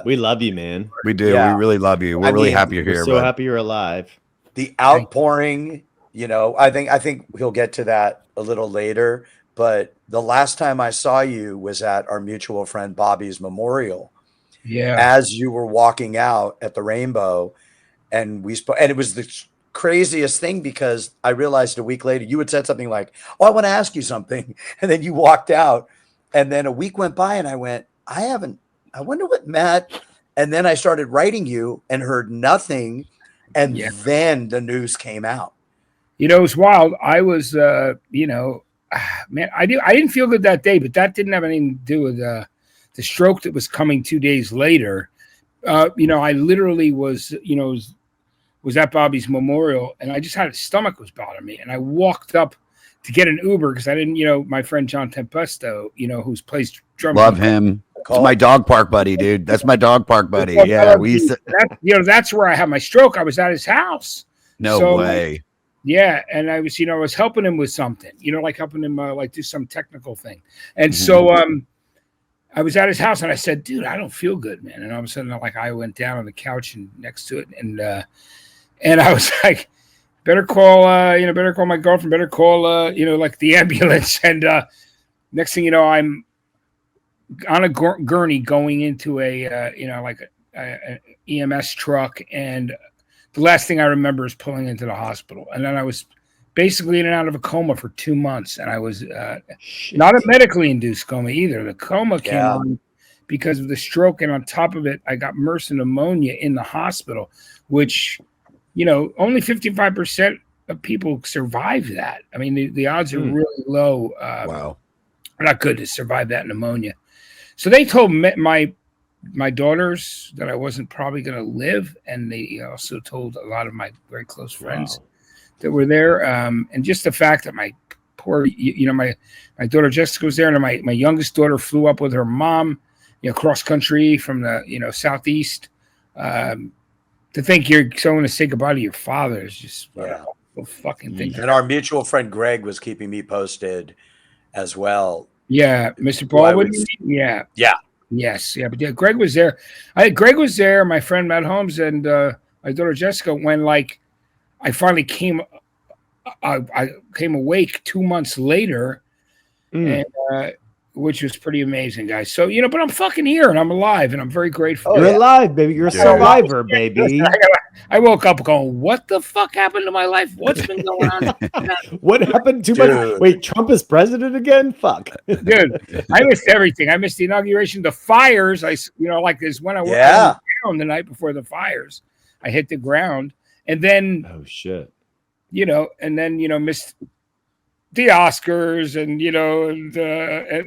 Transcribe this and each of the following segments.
We love you, man. We do. Yeah. We really love you. We're really happy you're We're here. so happy you're alive. The outpouring, I think we'll get to that a little later. But the last time I saw you was at our mutual friend Bobby's memorial. Yeah. As you were walking out at the Rainbow, and we spoke, and it was the craziest thing because I realized a week later you had said something like, "Oh, I want to ask you something," and then you walked out, and then a week went by, and I went, I wonder what Matt, and then I started writing you and heard nothing, and then the news came out. It was wild. I was, man, I didn't feel good that day, but that didn't have anything to do with the stroke that was coming 2 days later. I literally was at Bobby's memorial, and I just had a stomach was bothering me, and I walked up to get an Uber because I didn't, my friend John Tempesto, who's plays drums. Love him. It's my dog park buddy, dude. That's my dog park buddy. Yeah, we used to. That's where I had my stroke. I was at his house. No way. Yeah, and I was, I was helping him with something, like helping him do some technical thing, and so I was at his house, and I said, "Dude, I don't feel good, man." And all of a sudden, I went down on the couch and next to it, and I was like, "Better call, better call my girlfriend, better call, the ambulance." And next thing you know, I'm on a gurney going into a EMS truck, and the last thing I remember is pulling into the hospital, and then I was basically in and out of a coma for 2 months, and I was not a medically induced coma either. The coma came on because of the stroke, and on top of it, I got MRSA pneumonia in the hospital, which, only 55% of people survive that. I mean, the odds are really low. Wow, not good to survive that pneumonia. So they told my daughters that I wasn't probably going to live, and they also told a lot of my very close friends that were there, and just the fact that my poor, my daughter Jessica was there, and my youngest daughter flew up with her mom, cross country from the southeast. To think you're going to say goodbye to your father is just a fucking thing. And our mutual friend Greg was keeping me posted as well. Yeah, Mr. Baldwin. Yeah. Yes, yeah, but Greg was there. Greg was there. My friend Matt Holmes and my daughter Jessica. When I finally came awake 2 months later, and which was pretty amazing, guys. So but I'm fucking here and I'm alive and I'm very grateful. You're alive, baby. You're a survivor, baby. I woke up going, "What the fuck happened to my life? What's been going on? What happened to my? Wait, Trump is president again? Fuck, dude! I missed everything. I missed the inauguration, the fires. Is when I was down the night before the fires. I hit the ground, and then and then missed the Oscars, and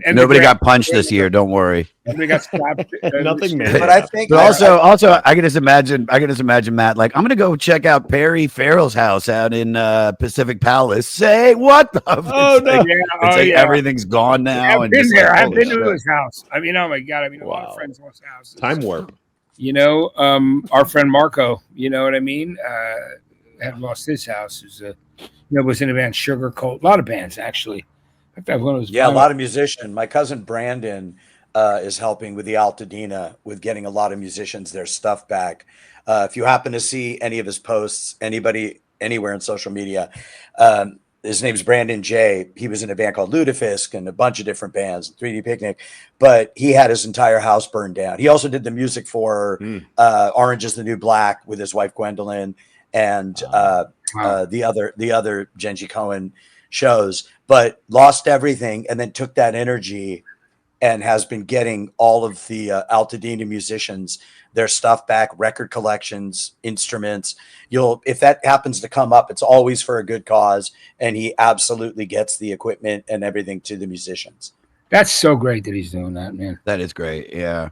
and nobody got punched this year. Don't worry. Nobody got slapped. Nothing, man. But I think, also, I can just imagine Matt. I'm gonna go check out Perry Farrell's house out in Pacific Palace. Say what the? Oh no! Everything's gone now. I've been there. I've been to his house. I mean, oh my god! I mean, a lot of friends' houses. Time warp. Our friend Marco. You know what I mean? Had lost his house. Who's was in a band, Sugar Cult. A lot of bands, actually. In fact, one of those. Yeah, a lot of musicians. My cousin Brandon is helping with the Altadena with getting a lot of musicians their stuff back. If you happen to see any of his posts, anybody anywhere in social media, his name's Brandon J. He was in a band called Ludafisk and a bunch of different bands, 3D Picnic, but he had his entire house burned down. He also did the music for Orange is the New Black with his wife Gwendolyn and the other Genji Cohen shows, but lost everything and then took that energy and has been getting all of the Altadena musicians their stuff back, record collections, instruments. If that happens to come up, it's always for a good cause, and he absolutely gets the equipment and everything to the musicians. That's so great that he's doing that, man. That is great. Yeah.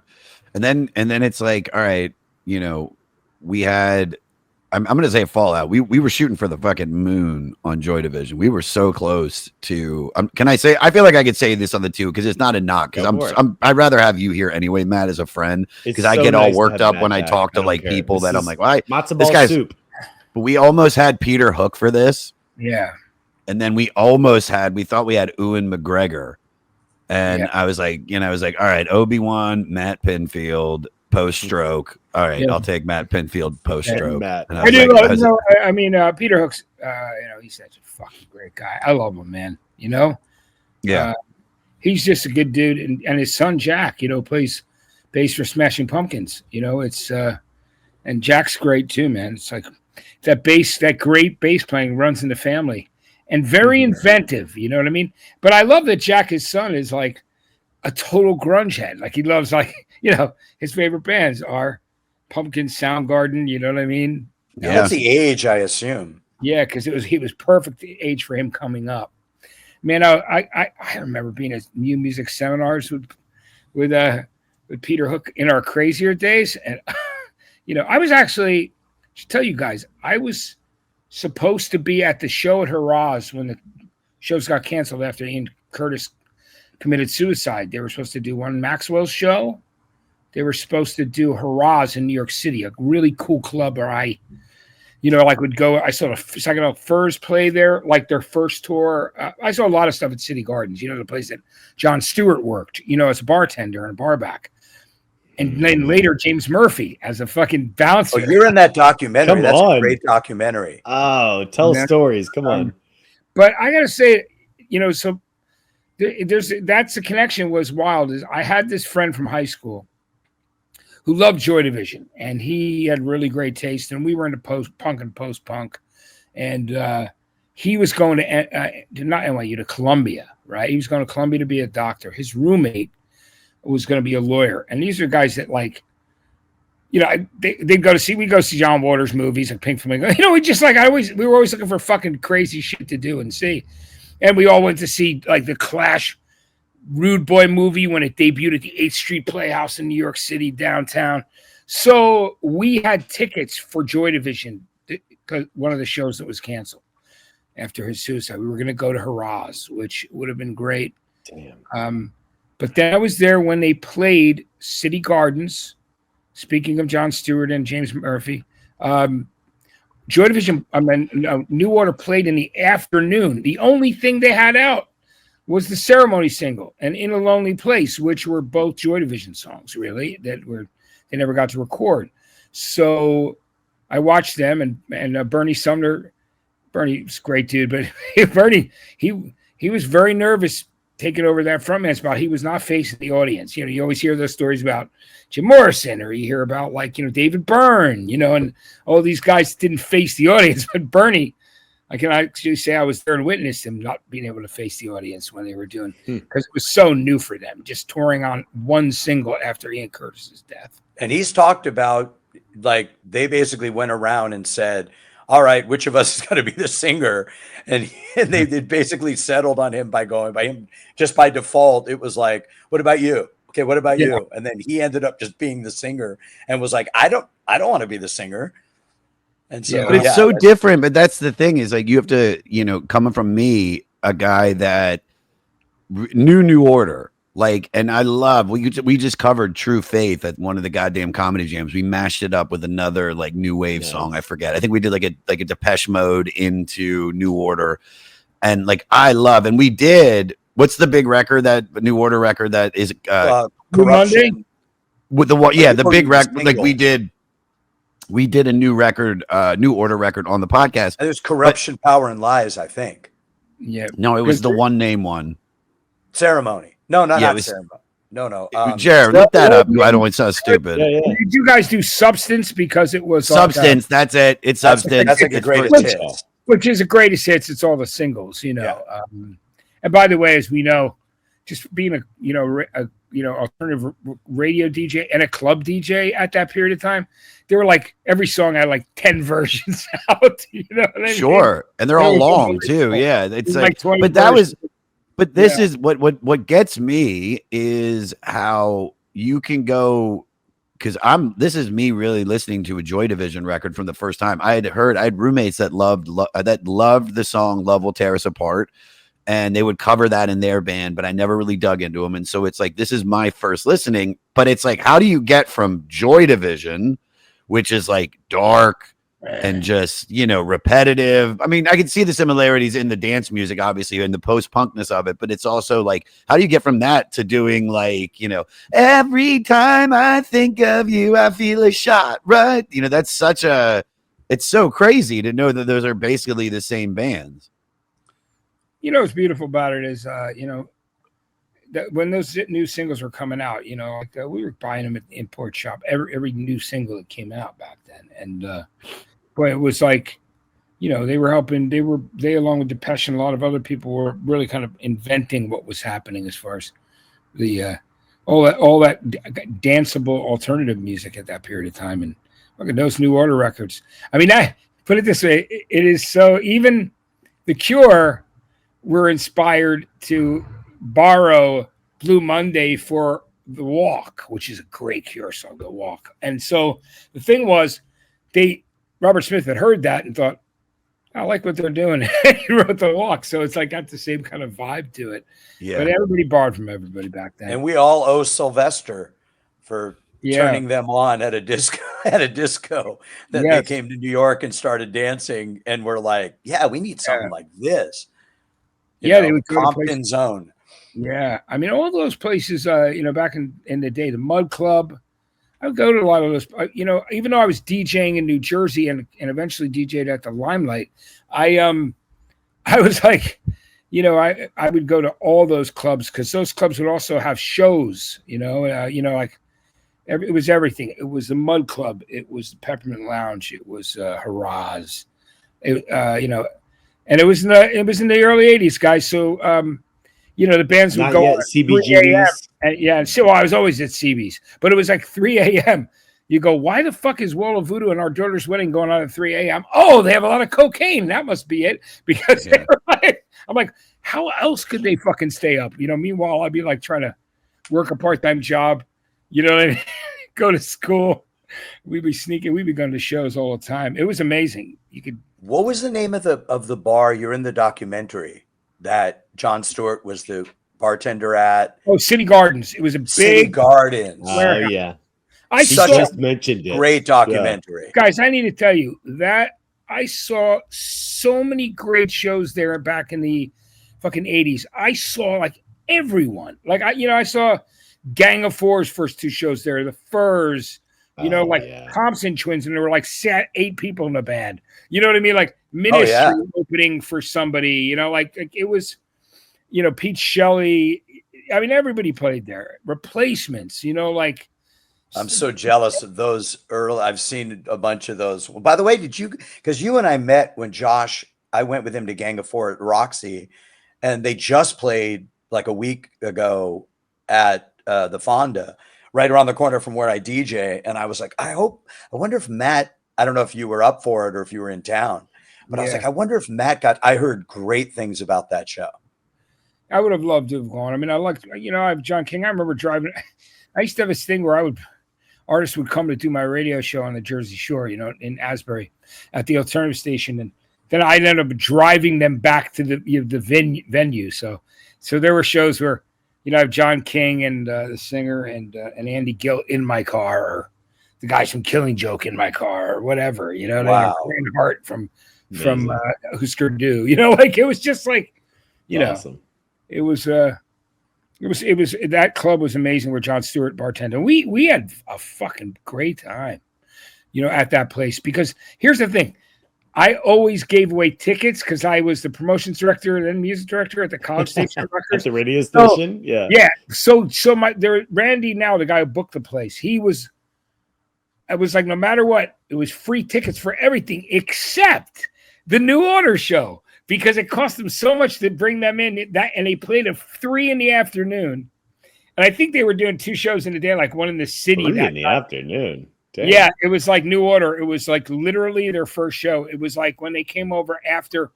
And then it's like, all right, we had, I'm going to say Fallout. We were shooting for the fucking moon on Joy Division. We were so close to, can I say, I feel like I could say this on the two, because it's not a knock, because I'd rather have you here anyway, Matt, as a friend, because I get all worked up when I talk to like people that I'm like, why? Matzo ball soup. But we almost had Peter Hook for this. Yeah. And then we thought we had Ewan McGregor. And I was like, all right, Obi-Wan, Matt Pinfield, post stroke. All right, Yeah. I'll take Matt Pinfield post stroke. Matt. And I do. like, was- I mean, Peter Hook's. He's such a fucking great guy. I love him, man. yeah. He's just a good dude, and his son Jack, plays bass for Smashing Pumpkins. It's and Jack's great too, man. It's like that great bass playing runs in the family, and very inventive. You know what I mean? But I love that Jack, his son, is like a total grunge head. Like he loves his favorite bands are Pumpkin, Soundgarden. You know what I mean? Yeah. That's the age, I assume. Yeah, because he was perfect age for him coming up. Man, I remember being at new music seminars with Peter Hook in our crazier days, and I was actually, to tell you guys, I was supposed to be at the show at Hurrah's when the shows got canceled after Ian Curtis committed suicide. They were supposed to do one Maxwell's show. They were supposed to do Hurrah's in New York City, a really cool club where I would go. I saw the Furs play there, like their first tour. I saw a lot of stuff at City Gardens, the place that Jon Stewart worked, as a bartender and a bar back. And then later, James Murphy as a fucking bouncer. Oh, you're in that documentary. Come That's on. a great documentary. Oh, tell stories. Come on. But I got to say, so that's the connection was wild. Is I had this friend from high school who loved Joy Division, and he had really great taste, and we were into post-punk and post-punk, and he was going to not NYU, to Columbia, right? He was going to Columbia to be a doctor. His roommate was going to be a lawyer, and these are guys that they'd go to see. We go see John Waters movies and Pink Flamingo. We were always looking for fucking crazy shit to do and see, and we all went to see like the Clash Rude Boy movie when it debuted at the 8th Street Playhouse in New York City downtown. So we had tickets for Joy Division, because one of the shows that was canceled after his suicide. We were going to go to Hurrah's, which would have been great. Damn. But then I was there when they played City Gardens. Speaking of Jon Stewart and James Murphy, Joy Division, New Order played in the afternoon. The only thing they had out was the Ceremony single and In a Lonely Place, which were both Joy Division songs, really, they never got to record. So I watched them, and Bernie Sumner. Bernie's a great dude, but Bernie, he was very nervous taking over that frontman spot. He was not facing the audience. You always hear those stories about Jim Morrison, or you hear about David Byrne, and all these guys didn't face the audience. But Bernie, I can actually say I was there and witnessed him not being able to face the audience when they were doing, because it was so new for them, just touring on one single after Ian Curtis's death. And he's talked about, they basically went around and said, all right, which of us is going to be the singer? And they basically settled on him by him just by default. It was like, what about you? Okay, what about you? And then he ended up just being the singer and was like, I don't want to be the singer. And so, but it's so different. But that's the thing, is you have to, coming from me, a guy that knew New Order, and I love, we just covered True Faith at one of the goddamn comedy jams. We mashed it up with another new wave song. I forget. I think we did a Depeche Mode into New Order, and I love, and we did. What's the big record, that New Order record that is Corruption with the big record? We did a new record, New Order record on the podcast. There's Corruption, Power, and Lies, I think. Yeah. No, it was the one name one. Ceremony. No, not it was, Ceremony. No. Jared, look that up. I don't want to sound stupid. Yeah. Did you guys do Substance? Because it was Substance. That's it. It's Substance. That's like the greatest hits. Which is the greatest hits. It's all the singles, Yeah. And by the way, as we know, just being a alternative radio DJ and a club DJ at that period of time, they were every song had 10 versions out. You know what I mean? Sure, and they're all long too. Yeah, it's like 20 but that versions. was. But this is what gets me is how you can go, because this is me really listening to a Joy Division record from the first time. I had roommates that loved the song "Love Will Tear Us Apart," and they would cover that in their band, but I never really dug into them. And so it's this is my first listening, but it's how do you get from Joy Division, which is dark, and just, you know, repetitive. I mean, I can see the similarities in the dance music, obviously, and the post-punkness of it, but it's also like, how do you get from that to doing like, you know, every time I think of you, I feel a shot, right? You know, that's such a, it's so crazy to know that those are basically the same bands. You know, what's beautiful about it is, you know, that when those new singles were coming out, you know, like we were buying them at the import shop, every new single that came out back then. And, but it was like, you know, they were helping, they along with Depeche and a lot of other people were really kind of inventing what was happening as far as the, all that danceable alternative music at that period of time. And look at those New Order records. I mean, I put it this way, it is so, even The Cure were inspired to borrow Blue Monday for The Walk, which is a great Cure song, The Walk. And so the thing was, Robert Smith had heard that and thought, I like what they're doing. He wrote The Walk. So it's like got the same kind of vibe to it. Yeah. But everybody borrowed from everybody back then. And we all owe Sylvester for turning them on at a disco that they came to New York and started dancing, and we're like, yeah, we need something like this. You know, they would go Compton Zone. Yeah, I mean, all those places, you know, back in the day, the Mud Club, I would go to a lot of those, you know, even though I was DJing in New Jersey and eventually DJed at the Limelight, I was like, you know, I would go to all those clubs because those clubs would also have shows, you know, like it was everything. It was the Mud Club. It was the Peppermint Lounge. It was Haraz. You know, and it was in the early 80s, guys. So, you know, the bands would go on at 3 a.m. Yeah, so I was always at CB's, but it was like 3 a.m. You go, why the fuck is Wall of Voodoo and Our Daughter's Wedding going on at 3 a.m.? Oh, they have a lot of cocaine. That must be it. Because they were like, I'm like, how else could they fucking stay up? You know, meanwhile, I'd be like trying to work a part-time job, you know what I mean? Go to school. We'd be sneaking. We'd be going to shows all the time. It was amazing. You could. What was the name of the bar? You're in the documentary that Jon Stewart was the bartender at. Oh, City Gardens. It was a big City Gardens. Oh yeah, I just mentioned it. Great documentary, guys. I need to tell you that I saw so many great shows there back in the fucking 80s. I saw like everyone. Like I saw Gang of Four's first two shows there. The Furs. You know, Thompson Twins, and there were like 8 people in the band. You know what I mean? Like Ministry opening for somebody. You know, like it was, you know, Pete Shelley. I mean, everybody played there. Replacements. You know, like. I'm so jealous of those early. I've seen a bunch of those. Well, by the way, because you and I met when I went with him to Gang of Four at Roxy, and they just played like a week ago at the Fonda, right around the corner from where I DJ. And I was like, I wonder if Matt, I don't know if you were up for it or if you were in town, but I was like, I wonder if Matt I heard great things about that show. I would have loved to have gone. I mean, I have John King. I remember driving. I used to have this thing where artists would come to do my radio show on the Jersey Shore, you know, in Asbury at the alternative station. And then I'd end up driving them back to the venue. So there were shows where, you know, I have John King and the singer and Andy Gill in my car, or the guys from Killing Joke in my car, or whatever, you know, Grant Hart from Husker Du, you know, like it was just like, you know, it was that club was amazing where Jon Stewart bartended. We had a fucking great time, you know, at that place, because here's the thing. I always gave away tickets because I was the promotions director and then music director at the College Station Records. At the radio station? Yeah. So Randy, now the guy who booked the place, I was like, no matter what, it was free tickets for everything except the New Order show, because it cost them so much to bring them in, and they played at 3 p.m. And I think they were doing 2 shows in a day, like one in the city. 3 p.m. Damn. Yeah, it was like New Order. It was like literally their first show. It was like when they came over after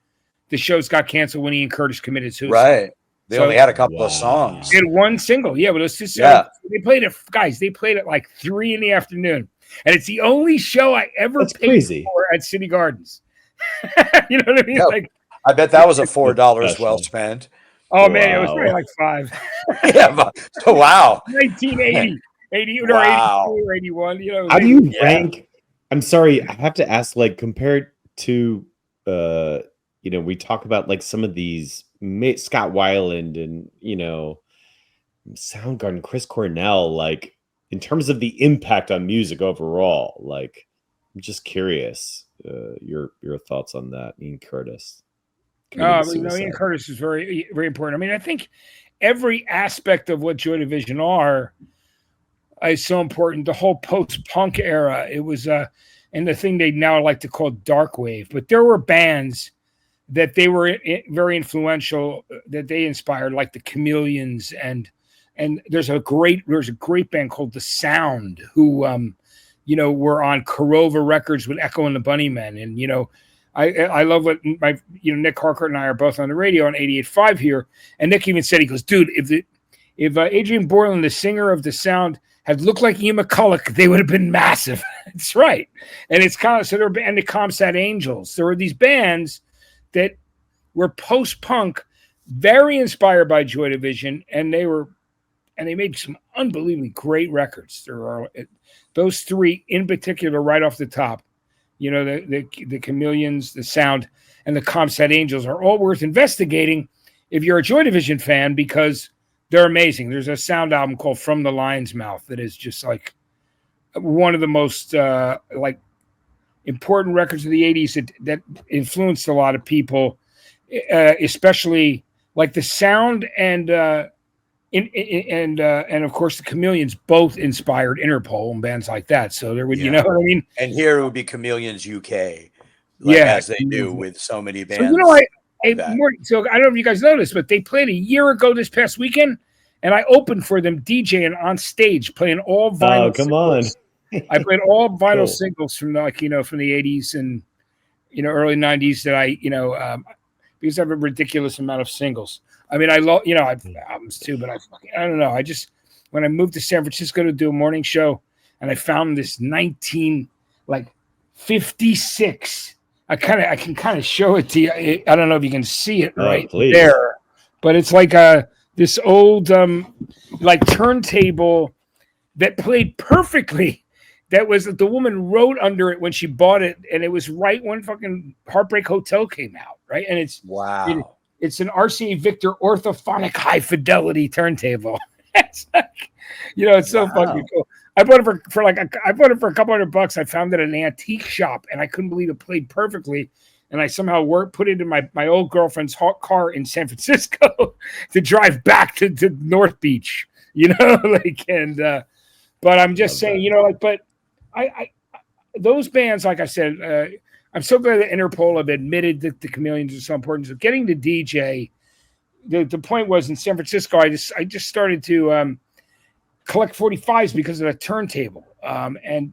the shows got canceled when he and Curtis committed suicide. Right. They only had a couple of songs. They had one single. Yeah, but it was just they played it, guys. They played it like 3 p.m. And it's the only show I ever paid for at City Gardens. You know what I mean? Yeah. Like, I bet that was a $4 well spent. Oh man, it was probably like 5. Yeah. Wow. 1980. 80 or 82 or 81. You know, how do you rank I'm sorry, I have to ask, like, compared to, we talk about like some of these Scott Weiland and Soundgarden, Chris Cornell, like in terms of the impact on music overall. Like, I'm just curious, your thoughts on that, Ian Curtis. Ian Curtis is very, very important. I mean, I think every aspect of what Joy Division are is so important. The whole post-punk era, it was, and the thing they now like to call dark wave. But there were bands that they were very influential, that they inspired, like the Chameleons, and there's a great band called The Sound, who were on Corova Records with Echo and the Bunnymen, and I love what Nick Harcourt and I are both on the radio on 88.5 here, and Nick even said, he goes, dude, if Adrian Borland, the singer of The Sound, had looked like Ian McCulloch, they would have been massive. It's right, and it's kind of so. And the Comsat Angels. There were these bands that were post-punk, very inspired by Joy Division, and they made some unbelievably great records. There are those three in particular, right off the top. The Chameleons, The Sound, and the Comsat Angels are all worth investigating if you're a Joy Division fan, because they're amazing. There's a Sound album called From the Lion's Mouth that is just like one of the most important records of the 80s that influenced a lot of people, especially like The Sound and of course the Chameleons both inspired Interpol and bands like that. So there would, you know what I mean? And here it would be Chameleons UK, as they do with so many bands. So I don't know if you guys noticed, but they played a year ago this past weekend, and I opened for them DJing on stage, playing all vinyl. Oh, come on. I played all vinyl singles from from the 80s and early 90s that I because I have a ridiculous amount of singles. I mean, I love I have albums too, but I don't know. I just, when I moved to San Francisco to do a morning show, and I found this 1956. I can kind of show it to you. I don't know if you can see it there, but it's like this old turntable that played perfectly. That was, the woman wrote under it when she bought it, and it was right when fucking Heartbreak Hotel came out, right? And it's wow. It's an RCA Victor orthophonic high fidelity turntable. It's like, it's so fucking cool. I bought it for a couple $100. I found it at an antique shop, and I couldn't believe it played perfectly. And I somehow put it in my old girlfriend's car in San Francisco to drive back to North Beach. But I'm just saying, but I those bands, like I said, I'm so glad that Interpol have admitted that the Chameleons are so important. So getting to DJ, the point was, in San Francisco, I just started to collect 45s because of a turntable. And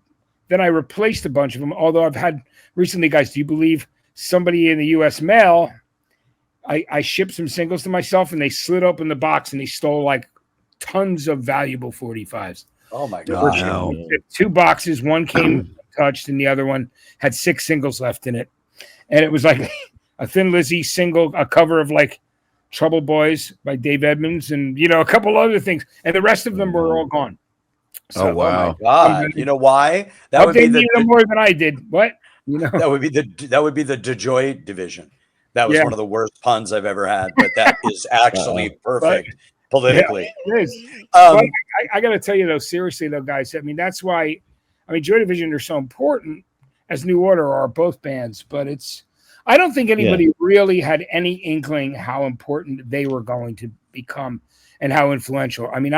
then I replaced a bunch of them. Although I've had recently, guys, do you believe somebody in the U.S. mail, I shipped some singles to myself, and they slid open the box and they stole like tons of valuable 45s. Oh my God. Wow. 2 boxes. One came touched and the other one had 6 singles left in it. And it was like a Thin Lizzy single, a cover of like Trouble Boys by Dave Edmunds, and a couple other things. And the rest of them were all gone. So, wow. Oh my God. You know why? That would be more than I did. What? That would be the DeJoy Division. That was one of the worst puns I've ever had, but that is actually perfect politically. Yeah, it is. I got to tell you though, seriously though, guys, I mean, that's why, Joy Division are so important, as New Order are, both bands, but I don't think anybody really had any inkling how important they were going to become and how influential. I mean,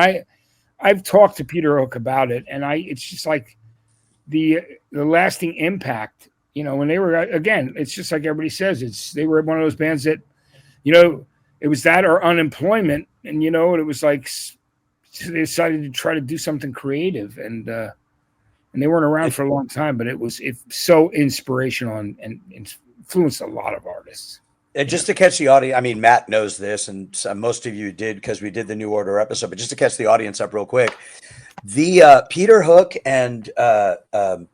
I've talked to Peter Hook about it, and it's just like the lasting impact, when they were, again, it's just like everybody says, they were one of those bands that, it was that or unemployment, and it was like they decided to try to do something creative, and they weren't around for a long time, but it's so inspirational and influenced a lot of artists. And just to catch the audience, Matt knows this, and most of you did because we did the New Order episode, but just to catch the audience up real quick, the Peter Hook and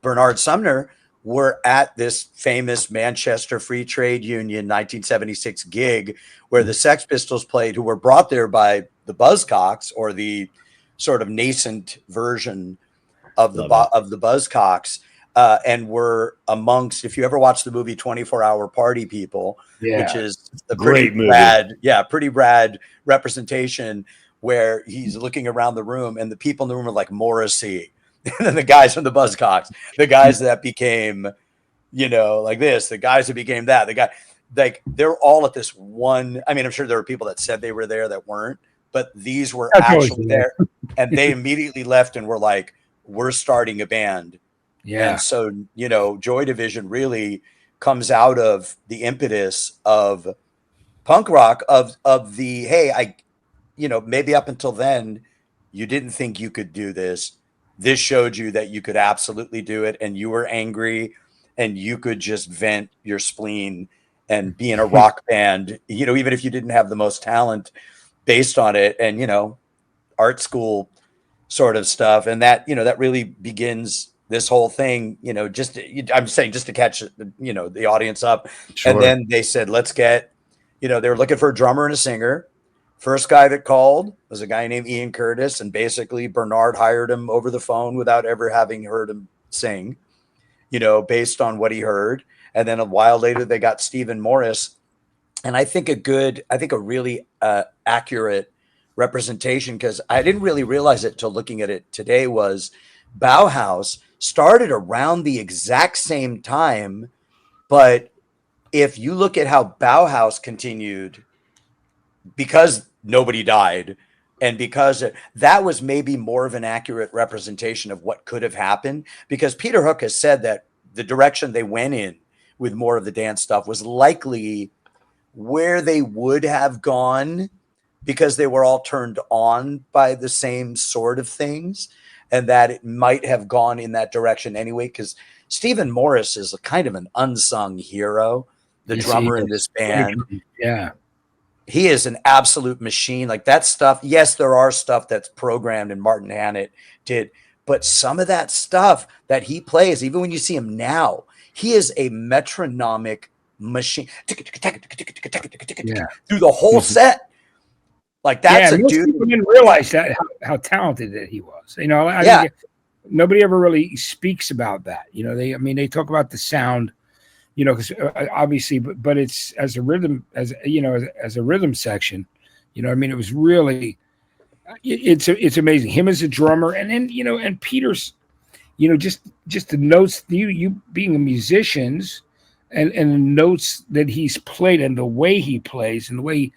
Bernard Sumner were at this famous Manchester Free Trade Union 1976 gig where the Sex Pistols played, who were brought there by the Buzzcocks, or the sort of nascent version of the Buzzcocks. and were amongst, if you ever watched the movie 24-Hour Party People, which is a Great movie. pretty rad representation where he's looking around the room and the people in the room are like Morrissey, and then the guys from the Buzzcocks, the guys that became, like this, the guys that became that, the guy, like they're all at this one. I mean, I'm sure there were people that said they were there that weren't, but these were actually there, and they immediately left and were like, we're starting a band. Yeah. And so, Joy Division really comes out of the impetus of punk rock, of the, hey, maybe up until then, you didn't think you could do this. This showed you that you could absolutely do it. And you were angry and you could just vent your spleen and be in a rock band, even if you didn't have the most talent based on it. And, art school sort of stuff. And that, that really begins this whole thing, I'm saying just to catch, the audience up. Sure. And then they said, let's get, they were looking for a drummer and a singer. First guy that called was a guy named Ian Curtis. And basically Bernard hired him over the phone without ever having heard him sing, based on what he heard. And then a while later they got Stephen Morris. And I think a really accurate representation, because I didn't really realize it till looking at it today, was Bauhaus started around the exact same time. But if you look at how Bauhaus continued, because nobody died, and because that was maybe more of an accurate representation of what could have happened, because Peter Hook has said that the direction they went in with more of the dance stuff was likely where they would have gone, because they were all turned on by the same sort of things, and that it might have gone in that direction anyway. Because Stephen Morris is a kind of an unsung hero, the drummer in this band. Yeah. He is an absolute machine. Like that stuff. Yes, there are stuff that's programmed and Martin Hannett did, but some of that stuff that he plays, even when you see him now, he is a metronomic machine through the whole set. Like that's a dude. People didn't realize that how talented that he was. I think nobody ever really speaks about that. They talk about the sound, because obviously, but it's as a rhythm, as a rhythm section. It was really, it's amazing. Him as a drummer, and then and Peter's, just the notes, you being a musician, and the notes that he's played and the way he plays and the way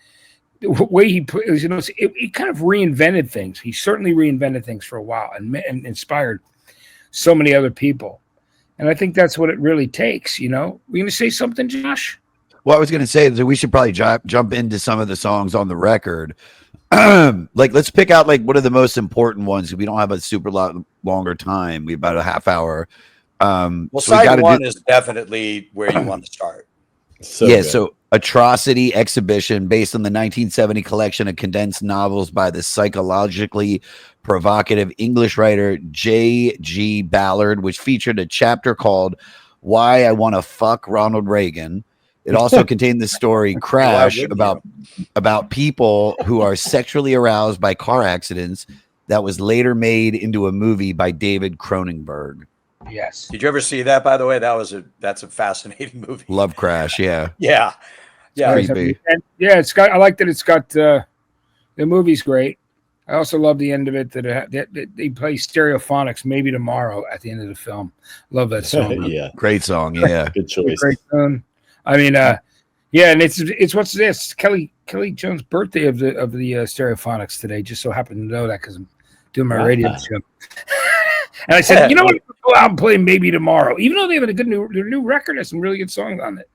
he plays, it kind of reinvented things. He certainly reinvented things for a while and inspired so many other people. And I think that's what it really takes. We're going to say something, Josh? Well, I was going to say that we should probably jump into some of the songs on the record. Let's pick out one of the most important ones. We don't have a super longer time. We have about a half hour. Well, side one is definitely where you want to start. So Atrocity Exhibition, based on the 1970 collection of condensed novels by the psychologically provocative English writer J.G. Ballard, which featured a chapter called Why I Want to Fuck Ronald Reagan. It also contained the story Crash, about people who are sexually aroused by car accidents, that was later made into a movie by David Cronenberg. Yes. Did you ever see that, by the way? That's a fascinating movie. Love Crash, yeah. Yeah. Creepy. I like that it's got the movie's great. I also love the end of it that they play Stereophonics Maybe Tomorrow at the end of the film. Love that song. Yeah. Great song, yeah. Good choice. Great song. And it's what's this? Kelly Jones' birthday of the Stereophonics today. Just so happened to know that because I'm doing my radio show. And I said, what? Go out and play Maybe Tomorrow, even though they have their new record has some really good songs on it.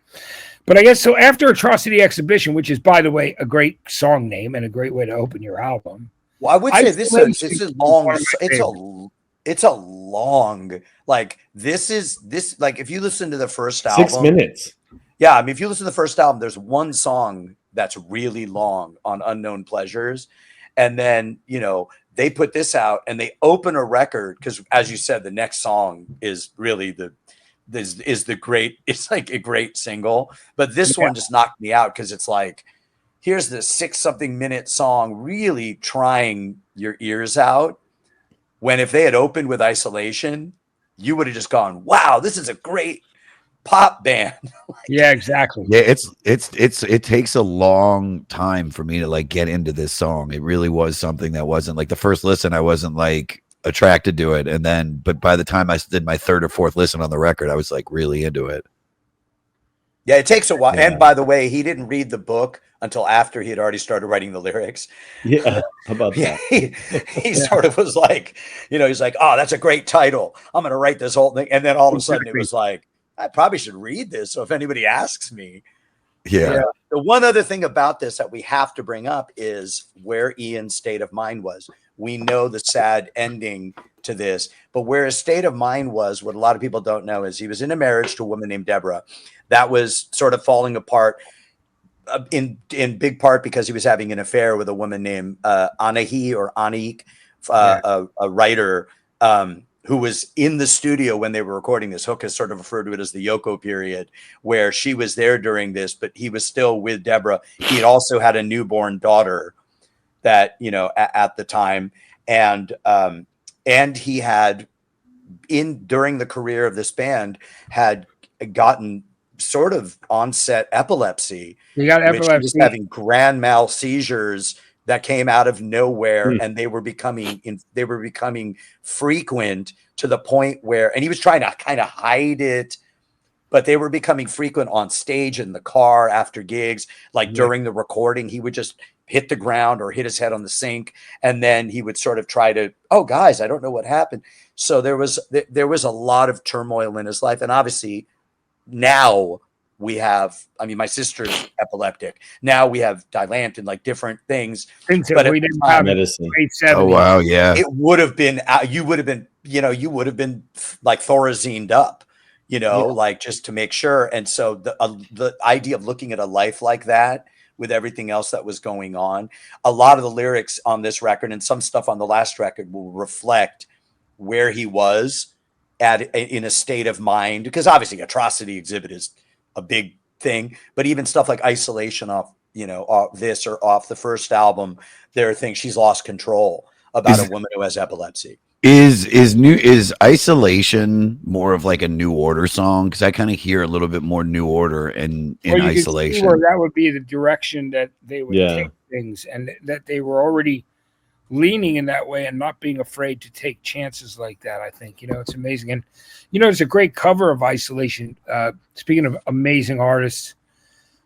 But I guess so. After Atrocity Exhibition, which is, by the way, a great song name and a great way to open your album. Well, I would say this is long. It's a long. If you listen to the first album, 6 minutes. Yeah, if you listen to the first album, there's one song that's really long on Unknown Pleasures, and then they put this out and they open a record because, as you said, the next song is really it's like a great single. But this one just knocked me out because it's like, here's the 6-something minute song really trying your ears out. When if they had opened with Isolation, you would have just gone, wow, this is a great pop band. Yeah, exactly. Yeah, it takes a long time for me to like get into this song. It really was something that wasn't like the first listen, I wasn't like attracted to it. And then, but by the time I did my third or fourth listen on the record, I was like really into it. Yeah, it takes a while. Yeah. And by the way, he didn't read the book until after he had already started writing the lyrics. Yeah, how about Yeah, that? he sort of was like, he's like, oh, that's a great title. I'm going to write this whole thing. And then all of a sudden it was like, I probably should read this. So if anybody asks me. Yeah. The one other thing about this that we have to bring up is where Ian's state of mind was. We know the sad ending to this, but where his state of mind was, what a lot of people don't know is he was in a marriage to a woman named Deborah that was sort of falling apart in big part because he was having an affair with a woman named Anahi or Anik, a writer who was in the studio when they were recording this. Hook has sort of referred to it as the Yoko period, where she was there during this, but he was still with Deborah. He had also had a newborn daughter that, at the time. And he had during the career of this band had gotten sort of onset epilepsy. He got epilepsy. He was having grand mal seizures that came out of nowhere, and they were becoming frequent to the point where, and he was trying to kind of hide it, but they were becoming frequent on stage, in the car, after gigs, like during the recording, he would just hit the ground or hit his head on the sink. And then he would sort of try to, oh guys, I don't know what happened. So there was a lot of turmoil in his life. And obviously now we have, my sister's epileptic. Now we have Dilantin, like different things. But we didn't have medicine. Oh, wow. Yeah. It would have been, you would have been like Thorazined up, like just to make sure. And so the idea of looking at a life like that with everything else that was going on, a lot of the lyrics on this record and some stuff on the last record will reflect where he was in a state of mind, because obviously Atrocity Exhibit is a big thing, but even stuff like Isolation off this or off the first album, there are things she's lost control about a woman who has epilepsy. Is Isolation more of like a New Order song? Because I kind of hear a little bit more New Order in Isolation. Where that would be the direction that they would take things, and that they were already leaning in that way and not being afraid to take chances like that. I think, it's amazing. And, there's a great cover of Isolation. Speaking of amazing artists,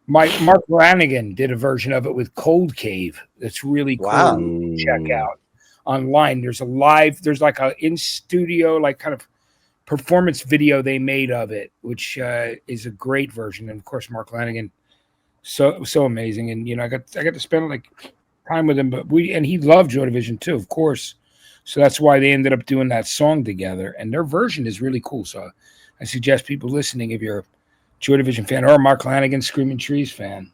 Mark Lanigan did a version of it with Cold Cave. That's really cool to check out online. There's like a in studio, like kind of performance video they made of it, which is a great version. And of course, Mark Lanigan, so amazing. And, I got to spend like time with him, but he loved Joy Division too, of course. So that's why they ended up doing that song together, and their version is really cool. So I suggest people listening, if you're a Joy Division fan or a Mark Lanigan Screaming Trees fan,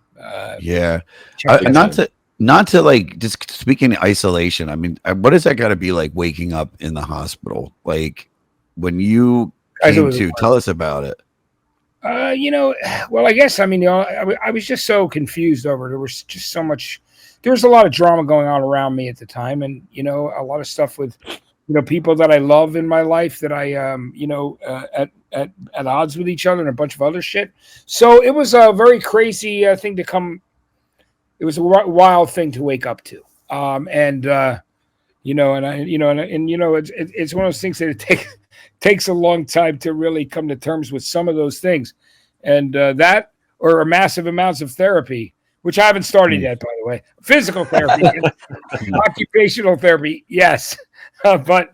not to like just speaking of Isolation. What does that got to be like waking up in the hospital? Like when you came to tell us about it. Well, I guess, I was just so confused over it. There was just so much. There was a lot of drama going on around me at the time, and a lot of stuff with people that I love in my life that I at odds with each other, and a bunch of other shit. So it was a very crazy thing to come. It was a wild thing to wake up to, it's one of those things that it takes a long time to really come to terms with some of those things, and that or massive amounts of therapy. Which I haven't started yet, by the way. Physical therapy, occupational therapy, yes. But,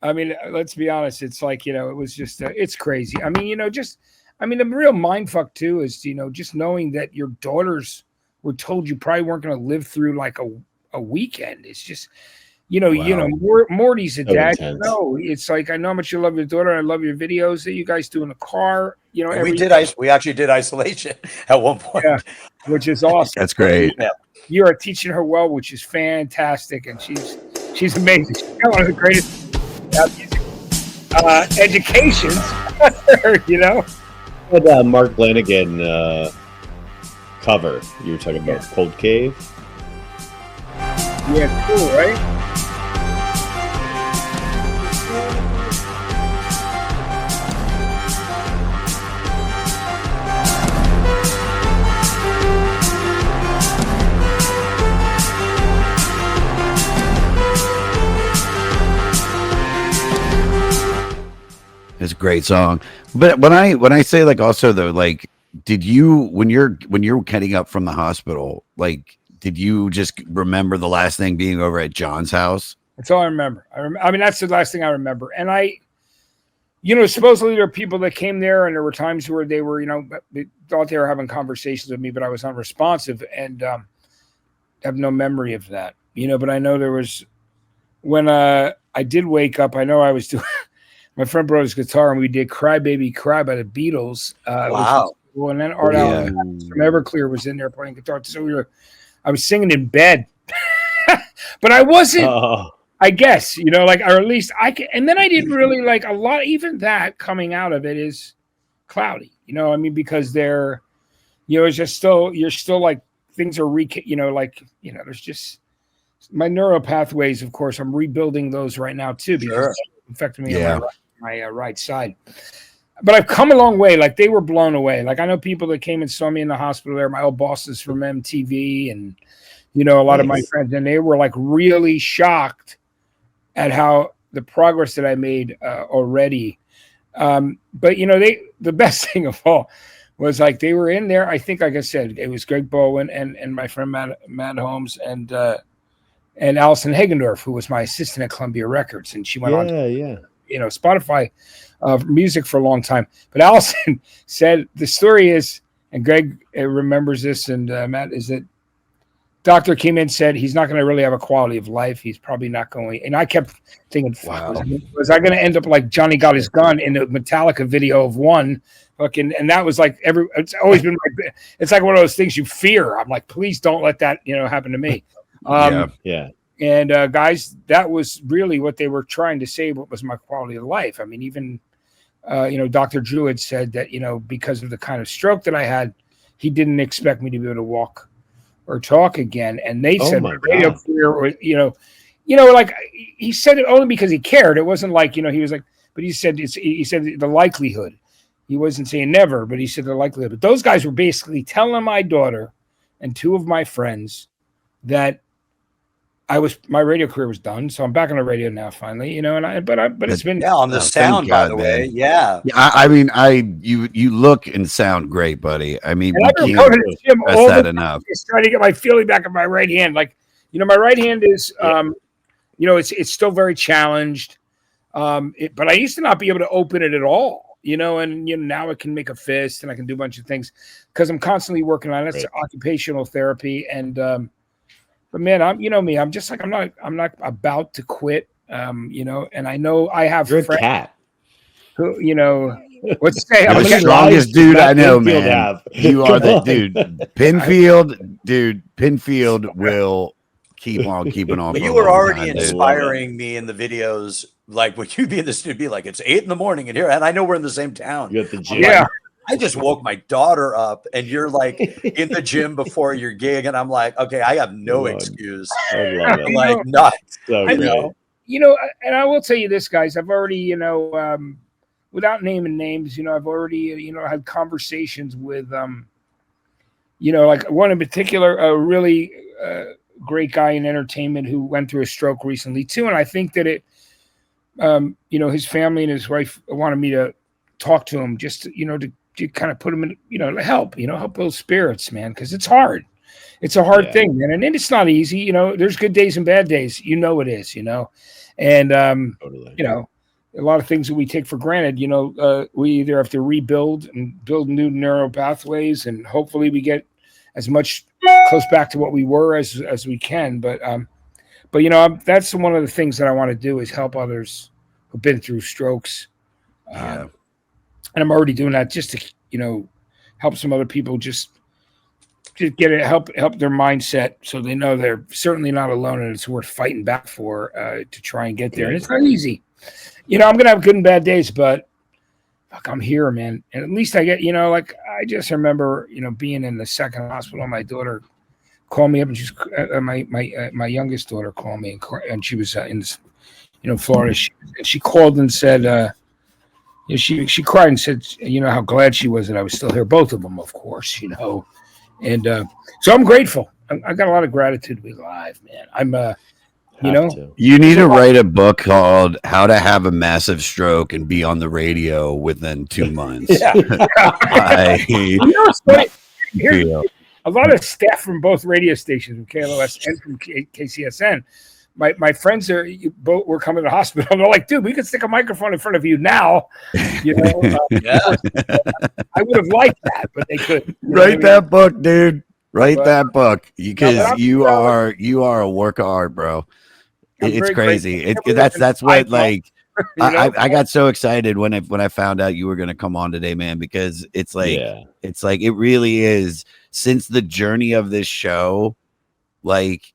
let's be honest. It's like, it was just, it's crazy. The real mind fuck, too, is, just knowing that your daughters were told you probably weren't going to live through, like, a weekend. It's just, Morty's a dad. It's like, I know how much you love your daughter. I love your videos that you guys do in the car. We actually did Isolation at one point. Yeah, which is awesome. That's great. Yeah. You are teaching her well, which is fantastic, and she's amazing. She's got one of the greatest educations, That Mark Lanigan cover you were talking about, Cold Cave. Yeah, cool, right? great song. But when I say like also though, like, did you when you're getting up from the hospital, like, did you just remember the last thing being over at John's house? That's all I remember. I mean, that's the last thing I remember. And supposedly there are people that came there, and there were times where they were, they thought they were having conversations with me, but I was unresponsive, and have no memory of that. But I know there was when I did wake up. I know I was doing. My friend brought his guitar, and we did "Cry Baby Cry" by the Beatles. Wow. Cool. And then Art Allen from Everclear was in there playing guitar. So I was singing in bed, but I wasn't. I guess, or at least I can. And then I didn't really like a lot. Even that coming out of it is cloudy, because they're, it's just still, you're still like things are there's just my neural pathways. Of course, I'm rebuilding those right now too, because it's affecting me on my right side. But I've come a long way. Like they were blown away. Like I know people that came and saw me in the hospital there. My old bosses from MTV and, a lot of my friends, and they were like really shocked at how the progress that I made already. But the best thing of all was like they were in there. I think, like I said, it was Greg Bowen and my friend Matt Holmes and Allison Hagendorf, who was my assistant at Columbia Records, and she went on Spotify music for a long time. But Allison said the story is, and Greg remembers this, and Matt, is that doctor came in and said he's not going to really have a quality of life. He's probably not going. And I kept thinking, was I going to end up like Johnny Got His Gun in the Metallica video of One? Fucking, and that was like it's always been it's like one of those things you fear. I'm like, please don't let that happen to me. And guys, that was really what they were trying to say. What was my quality of life? I mean, even Dr. Drew had said that because of the kind of stroke that I had, he didn't expect me to be able to walk or talk again. And they said my radio career, or like he said it only because he cared. It wasn't like he was like, but he said the likelihood. He wasn't saying never, but he said the likelihood. But those guys were basically telling my daughter and two of my friends that my radio career was done. So I'm back on the radio now finally, but it's been on the sound, by the way. Yeah. I mean, you look and sound great, buddy. I mean, we can't stress that enough. Just trying to get my feeling back on my right hand. Like, my right hand is, it's still very challenged. But I used to not be able to open it at all, and now I can make a fist and I can do a bunch of things because I'm constantly working on it. It's occupational therapy. And, but man, I'm just like, I'm not about to quit. And I know I have You're a cat who, let's say I'm the strongest dude I know, man. You are the dude. Pinfield will keep on keeping on. But you were already inspiring me in the videos. Like when you'd be in the studio, be like, it's 8 a.m. in here. And I know we're in the same town. You're at the gym. Yeah. I just woke my daughter up and you're like in the gym before your gig. And I'm like, okay, I have no excuse. I love it. I'm like, nuts. So I know. And I will tell you this, guys, I've already, without naming names, I've already, had conversations with, like one in particular, a really great guy in entertainment who went through a stroke recently too. And I think that his family and his wife wanted me to talk to him just, to kind of put him in, help build spirits, man. Cause it's hard. It's a hard thing, man. And it's not easy. There's good days and bad days. It is, and, totally. A lot of things that we take for granted, we either have to rebuild and build new neural pathways, and hopefully we get as much close back to what we were as we can. But that's one of the things that I want to do is help others who've been through strokes. And I'm already doing that just to, help some other people just get it, help their mindset so they know they're certainly not alone and it's worth fighting back for to try and get there. And it's not easy. I'm going to have good and bad days, but fuck, I'm here, man. And at least I get, like I just remember, being in the second hospital. My daughter called me up, and she's my youngest daughter called me, and she was in Florida. She called and said, she cried and said, how glad she was that I was still here. Both of them, of course, And so I'm grateful. I got a lot of gratitude to be alive, man. You Have know, to. You need to write a book called "How to Have a Massive Stroke and Be on the Radio Within 2 months." Yeah. you know what's funny? Here, feel. a lot of staff from both radio stations, from KLOS and from KCSN, my friends both were coming to the hospital. And they're like, dude, we could stick a microphone in front of you now. You know, Yeah. I would have liked that, but they couldn't. You know what I Write mean? that book, dude. Write But- that book because No, but you are a work of art, bro. I'm It's very crazy. grateful. That's what like You know? I got so excited when I found out you were gonna come on today, man, because it's like it really is. Since the journey of this show, like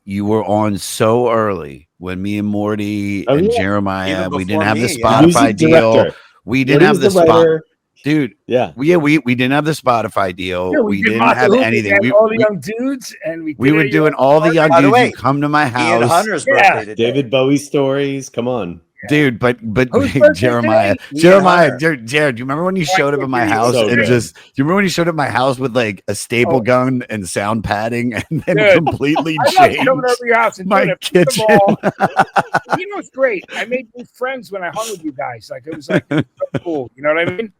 you were on so early when me and Morty and Jeremiah, Even we didn't before have the me, yeah. Spotify Music deal. director. We didn't have the spot, writer. dude. Yeah. We didn't have the Spotify deal. Yeah, we did didn't Martha have Hoop, anything. and all the young dudes, and We were doing all the young By the dudes way, who come to my Ian house. Hunter's Yeah. birthday today. David Bowie stories. Come on. Dude, but Whose birthday Jeremiah, today? Jeremiah, Hunter. Jared, do you remember when you showed up at my house So and good. do you remember when you showed up at my house with like a staple gun and sound padding and then Dude, completely I love changed coming over your house and my doing it. First of kitchen? all, you know, it's great. I made new friends when I hung with you guys. Like it was like so cool. You know what I mean?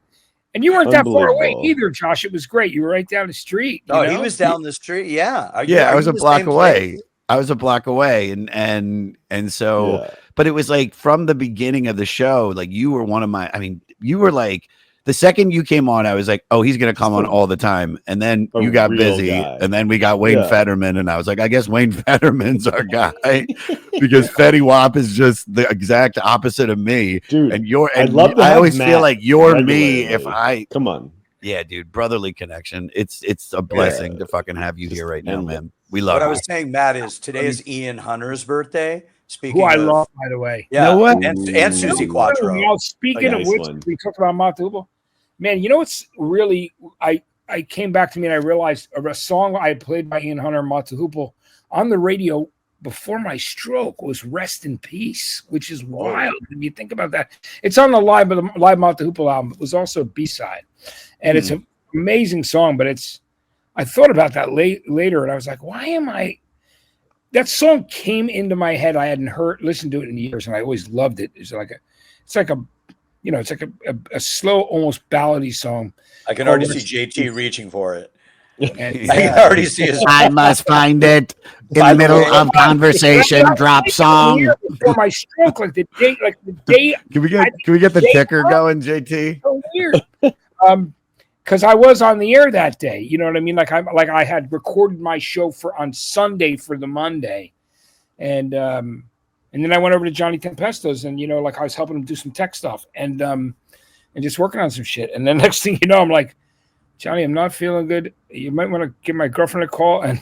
And you weren't that far away Unbelievable. either, Josh. It was great. You were right down the street. No, you he know? was down the street. Yeah. Yeah, I was a the block same away. place? I was a block away, and so, Yeah. but it was like from the beginning of the show, like you were one of my. I mean, you were like the second you came on, I was like, oh, he's gonna come on all the time, and then A you got real busy, guy. and then we got Wayne Yeah. Fetterman, and I was like, I guess Wayne Fetterman's our guy because Fetty Wap is just the exact opposite of me, Dude, and you're. I'd And love to I have always feel Matt like you're me if regularly. I. Come on. Yeah, dude, brotherly connection. It's a blessing to fucking have you here right now, endless. man. We love What I you. was saying, Matt, is today is Ian Hunter's birthday. Speaking Who I of, love, by the way. yeah, know what? and Susie Ooh. Quattro. Now, speaking A of nice which, one. we talked about Montehubo. Man, you know what's really I came back to me and I realized a song I had played by Ian Hunter, Montehubo, on the radio before my stroke was "Rest in Peace," which is wild if you think about that. It's on the live Montehubo album. It was also a B-side, and it's an amazing song. But I thought about that later, and I was like, why am I? That song came into my head. I hadn't listened to it in years, and I always loved it. It's like a slow, almost ballady song. I can already see JT reaching for it. And I can already see his. I must find it in By the the middle way- of conversation. Drop song. Before my stroke, like the day Can we get the ticker going, JT? so weird. Because I was on the air that day. You know what I mean? Like I had recorded my show on Sunday for the Monday, and then I went over to Johnny Tempesto's, and like I was helping him do some tech stuff and just working on some shit. And then next thing you know, I'm like, Johnny, I'm not feeling good. You might want to give my girlfriend a call and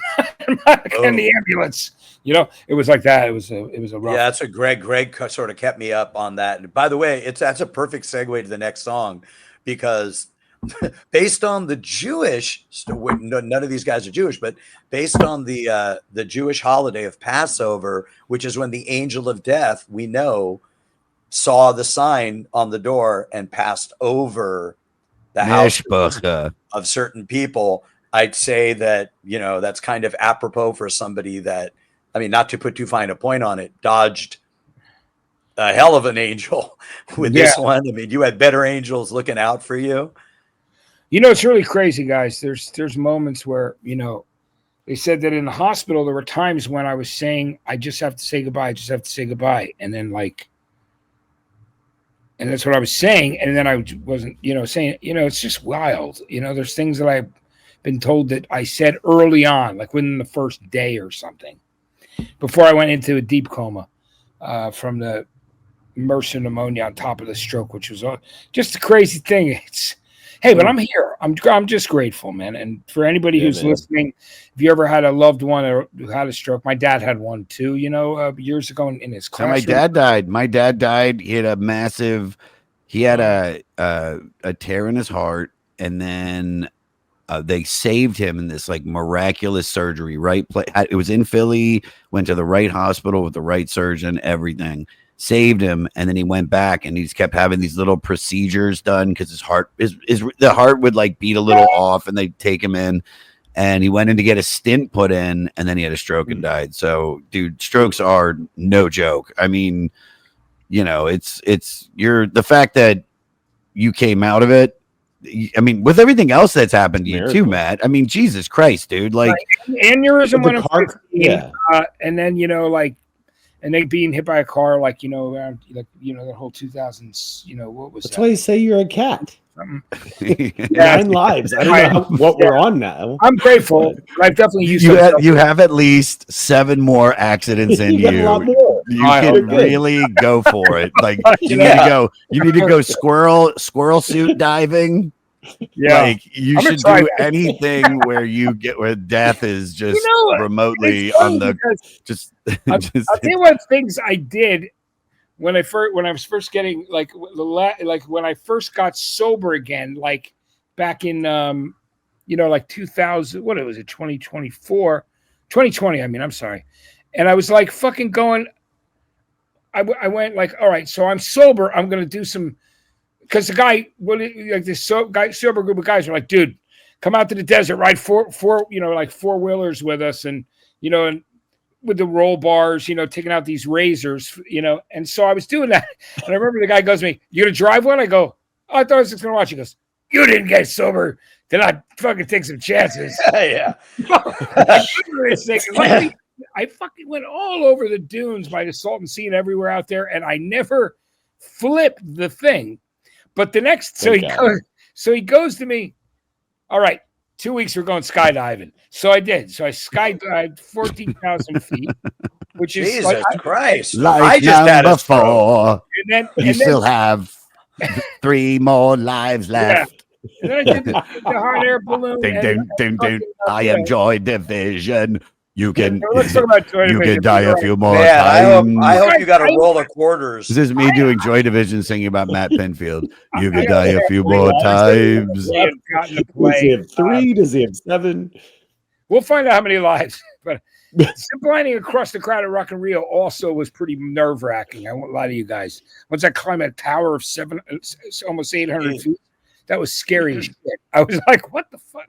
in the ambulance. It was like that. It was a rough. Yeah, that's a Greg sort of kept me up on that. And by the way, that's a perfect segue to the next song, because based on the Jewish, none of these guys are Jewish, but based on the Jewish holiday of Passover, which is when the angel of death, we know, saw the sign on the door and passed over the house of certain people, I'd say that, that's kind of apropos for somebody that, I mean, not to put too fine a point on it, dodged a hell of an angel with this one. I mean, you had better angels looking out for you. It's really crazy, guys. There's moments where, they said that in the hospital, there were times when I was saying, I just have to say goodbye. I just have to say goodbye. And then and that's what I was saying. And then I wasn't, saying, it's just wild. There's things that I've been told that I said early on, like within the first day or something, before I went into a deep coma from the MRSA pneumonia on top of the stroke, which was just a crazy thing. Hey, but I'm here. I'm just grateful, man. And for anybody who's listening, if you ever had a loved one who had a stroke, my dad had one too, years ago in his classroom. My dad died. He had a tear in his heart, and then they saved him in this like miraculous surgery. Right, it was in Philly. Went to the right hospital with the right surgeon. Everything saved him, and then he went back, and he's kept having these little procedures done because his heart the heart would like beat a little off, and they take him in. and he went in to get a stint put in, and then he had a stroke and died. So, dude, strokes are no joke. I mean, you know, it's the fact that you came out of it. I mean, with everything else that's happened to you too, Matt. I mean, Jesus Christ, dude! Like aneurysm when I'm 15, yeah, and then you know, like, and they being hit by a car, like you know, around like you know the whole 2000s. You know what was that's that? why you say you're a cat. Yeah. 9 lives. I don't know what we're on now. I'm grateful. I've definitely used you have at least 7 more accidents in You got a lot more. You can really go for it. Like you need to go. You need to go squirrel suit diving. Yeah, like you should do anything where death is just remotely on the. I'll tell you what things I did when I was first getting like when I first got sober again, like back in you know, like 2000, what was it, 2020, I mean, I'm sorry. And I was like fucking going, I went like, all right, so I'm sober, I'm going to do some, because the guy, like this sober group of guys were like, dude, come out to the desert, ride four, you know, like 4-wheelers with us, and, you know, and with the roll bars, you know, taking out these razors, you know. And so I was doing that. And I remember the guy goes to me, you going to drive one? I go, oh, I thought I was just going to watch. He goes, you didn't get sober. Then I fucking take some chances. Yeah. I fucking went all over the dunes by the Salton Sea and everywhere out there. And I never flipped the thing. But the next, so he goes to me, all right, 2 weeks we're going skydiving. So I did. So I skydived 14,000 feet, which is Jesus Christ. I just had a 4. And you still have 3 more lives left. Yeah. And then I did the hot air balloon. I am Joy Division. You can, let's talk about Joy you Division. can die a few more Man, times. I hope you got a roll of quarters. This is me doing Joy Division singing about Matt Pinfield. You can die a few more times. Does he have 3? Does he have 7? We'll find out how many lives. But ziplining across the crowd at Rock in Rio also was pretty nerve-wracking. I won't lie to you guys. Once I climbed a tower of almost 800 feet, that was scary as shit. I was like, what the fuck?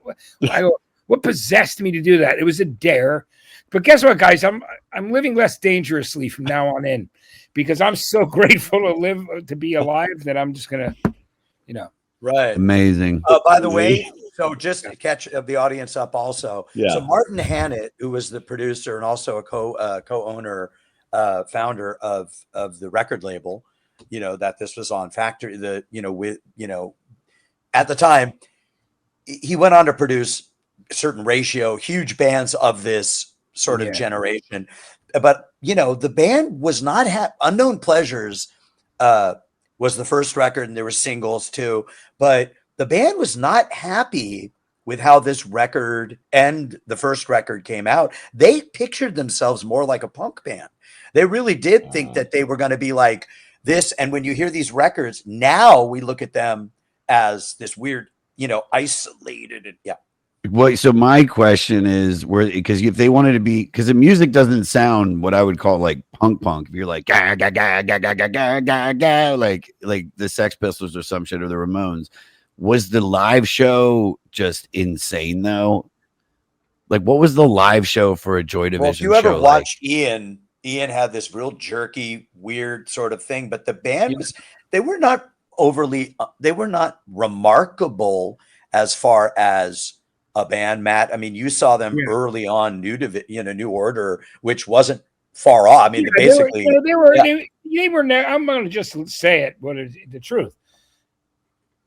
What possessed me to do that? It was a dare. But guess what, guys? I'm living less dangerously from now on in, because I'm so grateful to be alive that I'm just gonna, you know. Right. Amazing. By the way, so just to catch the audience up also. Yeah. So Martin Hannett, who was the producer and also a co-owner, founder of the record label, you know, that this was on Factory, at the time, he went on to produce certain ratio, huge bands of this sort of generation. But, you know, the band was not Unknown Pleasures was the first record, and there were singles too. But the band was not happy with how this record and the first record came out. They pictured themselves more like a punk band. They really did think that they were going to be like this. And when you hear these records, now we look at them as this weird, you know, isolated. And Well, so my question is, because if they wanted to be, because the music doesn't sound what I would call like punk. If you're like ga ga ga ga ga ga ga ga ga, like the Sex Pistols or some shit, or the Ramones, was the live show just insane though? Like, what was the live show for a Joy Division? Well, if you ever show watched Ian had this real jerky, weird sort of thing, but the band they were not remarkable as far as a band, Matt. I mean, you saw them early on, New Order, which wasn't far off. I mean, basically, they were. I'm going to just say it. What is the truth?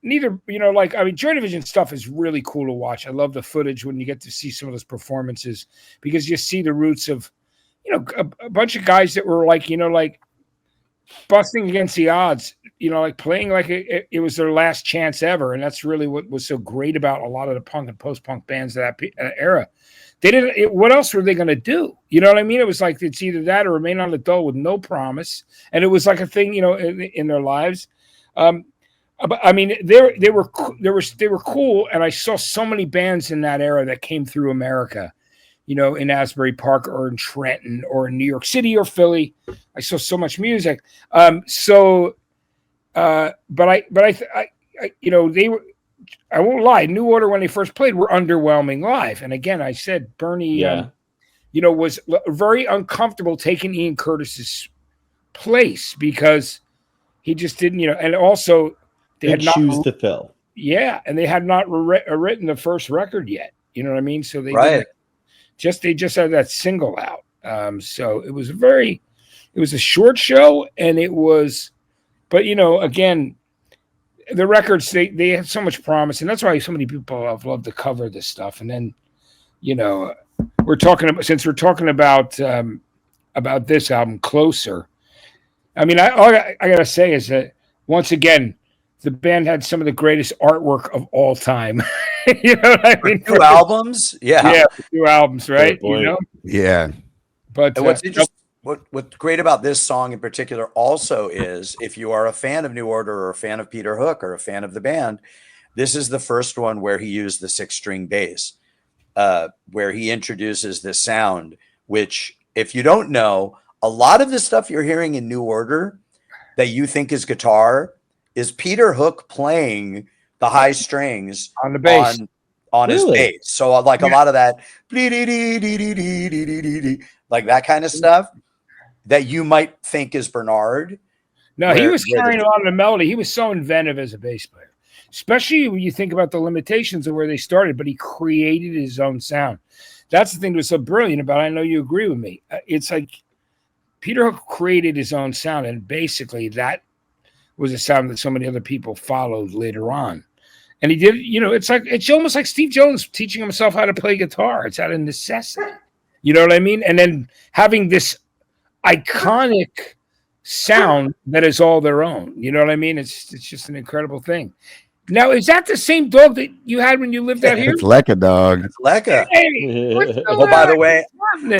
Neither, you know, like, I mean, Joy Division stuff is really cool to watch. I love the footage when you get to see some of those performances, because you see the roots of, you know, a bunch of guys that were like, you know, like busting against the odds, you know, like playing like it was their last chance ever. And that's really what was so great about a lot of the punk and post-punk bands of that era. They didn't, what else were they going to do? You know what I mean? It was like, it's either that or remain on the dole with no promise. And it was like a thing, you know, in their lives. But I mean, they were cool. And I saw so many bands in that era that came through America, you know, in Asbury Park or in Trenton or in New York City or Philly. I saw so much music. But I you know, I won't lie, New Order when they first played were underwhelming live. And again, I said Bernie, was very uncomfortable taking Ian Curtis's place because he just didn't, and also they had shoes to fill. Yeah, and they had not written the first record yet. You know what I mean? So they just had that single out. So it was a short show, and it was, but again, the records they had so much promise, and that's why so many people have loved to cover this stuff. And then, we're talking about this album, Closer. I mean, all I gotta say is that once again, the band had some of the greatest artwork of all time. You know what I mean? 2 albums, yeah, 2 albums, right? Yeah. But what's interesting, what's great about this song in particular also is if you are a fan of New Order or a fan of Peter Hook or a fan of the band, this is the first one where he used the 6-string bass, where he introduces this sound, which if you don't know, a lot of the stuff you're hearing in New Order that you think is guitar is Peter Hook playing the high strings on the bass on his bass. So like a lot of that like that kind of stuff that you might think is Bernard. No, he was carrying a lot of the melody. He was so inventive as a bass player, especially when you think about the limitations of where they started, but he created his own sound. That's the thing that was so brilliant about it. I know you agree with me. It's like Peter Hook created his own sound, and basically that was a sound that so many other people followed later on. And he did, it's almost like Steve Jones teaching himself how to play guitar. It's out of necessity. You know what I mean? And then having this iconic sound that is all their own. You know what I mean? It's just an incredible thing. Now, is that the same dog that you had when you lived out here? It's Lekka, dog. It's Lekka. Hey, by the way,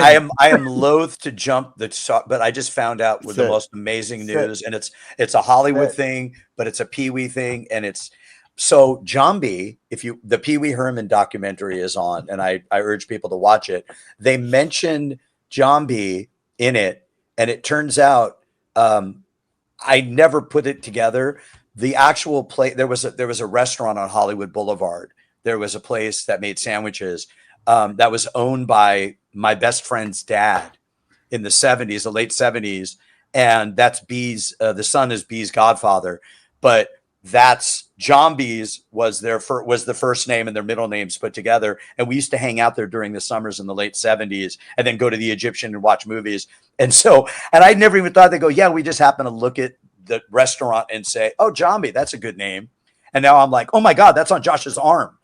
I am loath to jump but I just found out with the most amazing news, and it's a Hollywood thing, but it's a Pee Wee thing, and it's so Jambi. The Pee Wee Herman documentary is on, and I urge people to watch it. They mentioned Jambi in it, and it turns out I never put it together. The actual place, there was a restaurant on Hollywood Boulevard. There was a place that made sandwiches that was owned by my best friend's dad in the 70s, the late 70s. And that's B's, the son is B's godfather, but that's John B's was the first name and their middle names put together. And we used to hang out there during the summers in the late 70s and then go to the Egyptian and watch movies. And I never even thought they'd go, yeah, we just happen to look at the restaurant and say, oh, John B, that's a good name. And now I'm like, oh my God, that's on Josh's arm.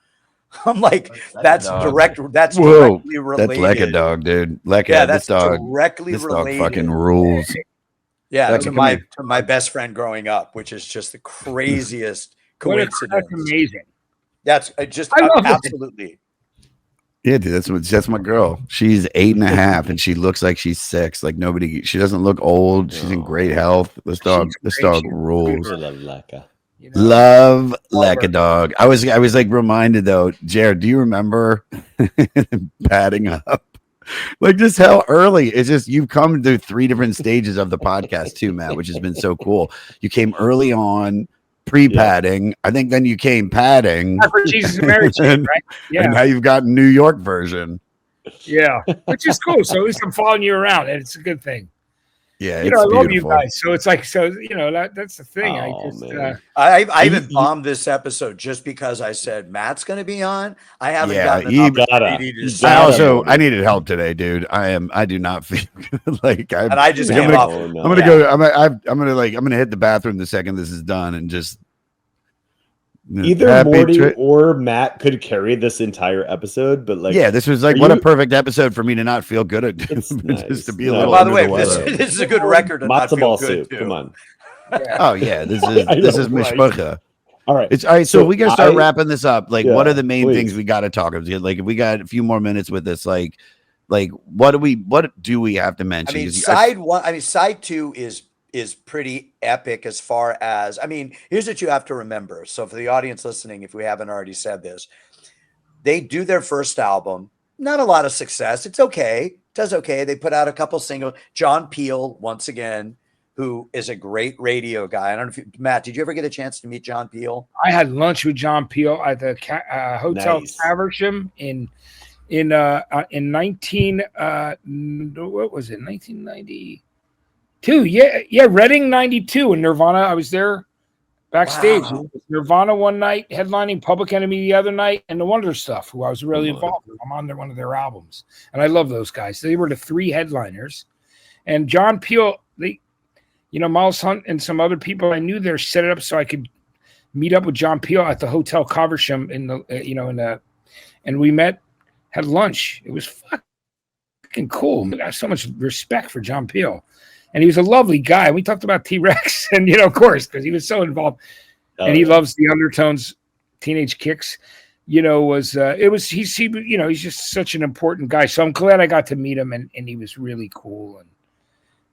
I'm like, that's directly related. That's Lekka dog, dude. Lekka, yeah, that's this dog, directly this related. Dog fucking rules. Yeah, to my best friend growing up, which is just the craziest coincidence. That's amazing. That's just absolutely. Yeah, dude, that's my girl. She's 8.5 and she looks like she's 6. Like she doesn't look old. She's in great health. This dog rules. I love Lekka. Love Lekka, dog. I was like reminded though, Jared, do you remember padding up? Like just how early it's just you've come through 3 different stages of the podcast too, Matt, which has been so cool. You came early on pre-padding. I think then you came padding. That's what Jesus and Mary did, right? Yeah. And now you've got New York version. Yeah, which is cool. So at least I'm following you around, and it's a good thing. Yeah, I love you guys. So it's like, that's the thing. I even bombed this episode just because I said Matt's going to be on. I haven't gotten an opportunity to. I needed help today, dude. I do not feel like and I just came off. I'm gonna go. I'm gonna hit the bathroom the second this is done and just. Either Morty or Matt could carry this entire episode, but this was like a perfect episode for me to not feel good at just to be a little. By the way, this is a good record. To not feel good too. Come on. Yeah. Oh yeah, this is Mishpacha. All right, it's all right. So we gotta start wrapping this up. Like, what are the main things we got to talk about? Like, if we got a few more minutes with this, like what do we have to mention? I mean, side 2 is pretty epic as far as, here's what you have to remember. So for the audience listening, if we haven't already said this, they do their first album, not a lot of success. It's okay. It does okay. They put out a couple singles. John Peel, once again, who is a great radio guy. I don't know if Matt, did you ever get a chance to meet John Peel? I had lunch with John Peel at the Hotel Nice. Caversham in 1992. Yeah, Reading 92 in Nirvana. I was there backstage. Wow. Nirvana one night, headlining Public Enemy the other night, and the Wonder Stuff, who I was really involved with. I'm on one of their albums, and I love those guys. They were the 3 headliners, and John Peel, Miles Hunt and some other people I knew there set it up so I could meet up with John Peel at the Hotel Caversham and we met, had lunch. It was fucking cool. I have so much respect for John Peel, and he was a lovely guy. We talked about T-Rex, and of course, because he was so involved, and he loves the Undertones, Teenage Kicks. He's just such an important guy. So I'm glad I got to meet him, and he was really cool.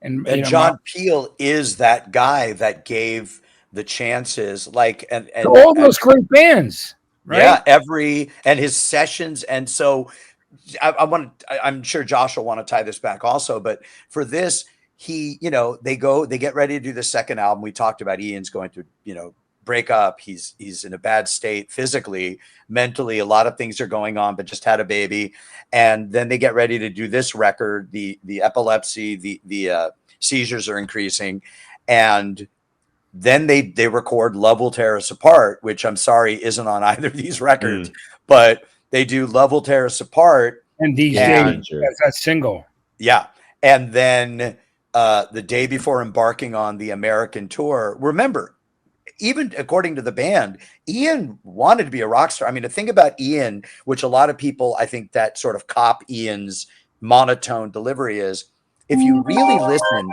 And John Peel is that guy that gave the chances, and all those great bands, right? Yeah, and his sessions. And so I'm sure Josh will want to tie this back also, but for this, they get ready to do the second album. We talked about Ian's going through, break up. He's in a bad state physically, mentally, a lot of things are going on, but just had a baby. And then they get ready to do this record. The epilepsy, the seizures are increasing. And then they record Love Will Tear Us Apart, which I'm sorry isn't on either of these records, but they do Love Will Tear Us Apart. And DJ, that's that single. Yeah. And then the day before embarking on the American tour, remember, even according to the band, Ian wanted to be a rock star. I mean, the thing about Ian, which a lot of people, I think that sort of cop Ian's monotone delivery is, if you really listen,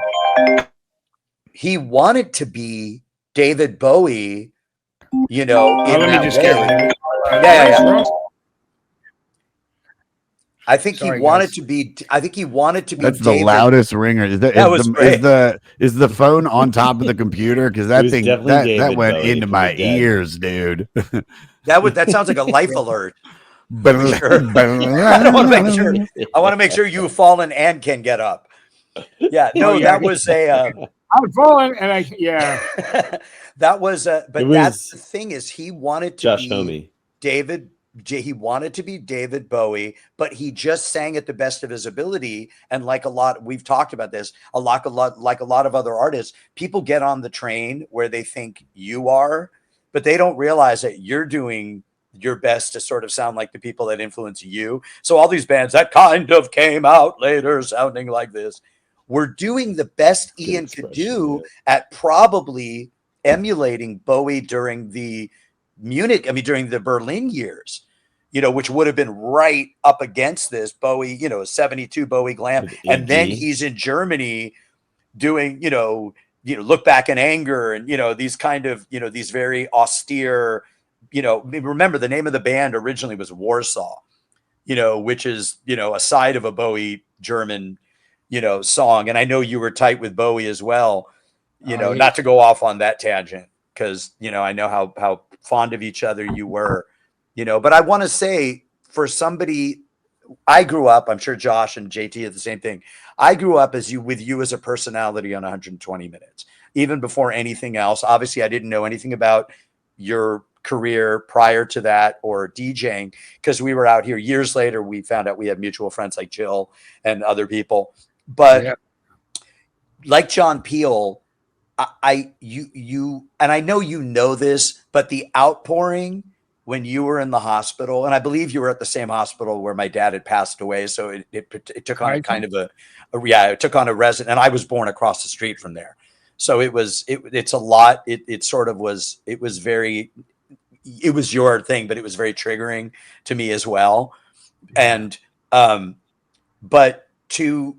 he wanted to be David Bowie, in that way. Yeah. I think he wanted to be. That's the loudest ringer. Is the phone on top of the computer? Because that thing that went into my ears, dude. That sounds like a life alert. I want to make sure you've fallen and can get up. Yeah, no, that was a. I'm falling, and that was that's the thing is he wanted to Josh be Homme. David. He wanted to be David Bowie, but he just sang at the best of his ability. And we've talked about this like a lot of other artists, people get on the train where they think you are, but they don't realize that you're doing your best to sort of sound like the people that influence you. So all these bands that kind of came out later sounding like this, we're doing the best Ian could do at probably emulating Bowie during the Berlin years, which would have been right up against this Bowie, 72 Bowie glam. And then he's in Germany doing, Look Back in Anger and, these kind of, these very austere, remember the name of the band originally was Warsaw, which is, a side of a Bowie German, song. And I know you were tight with Bowie as well, not to go off on that tangent, because, I know how fond of each other you were, but I want to say for somebody, I grew up, I'm sure Josh and JT are the same thing. I grew up with you as a personality on 120 Minutes, even before anything else. Obviously I didn't know anything about your career prior to that or DJing, because we were out here years later. We found out we had mutual friends like Jill and other people, but like John Peel, you and I know this, but the outpouring when you were in the hospital, and I believe you were at the same hospital where my dad had passed away, so it took on kind of it took on a resident, and I was born across the street from there, so it's a lot. It was your thing, but it was very triggering to me as well, and but to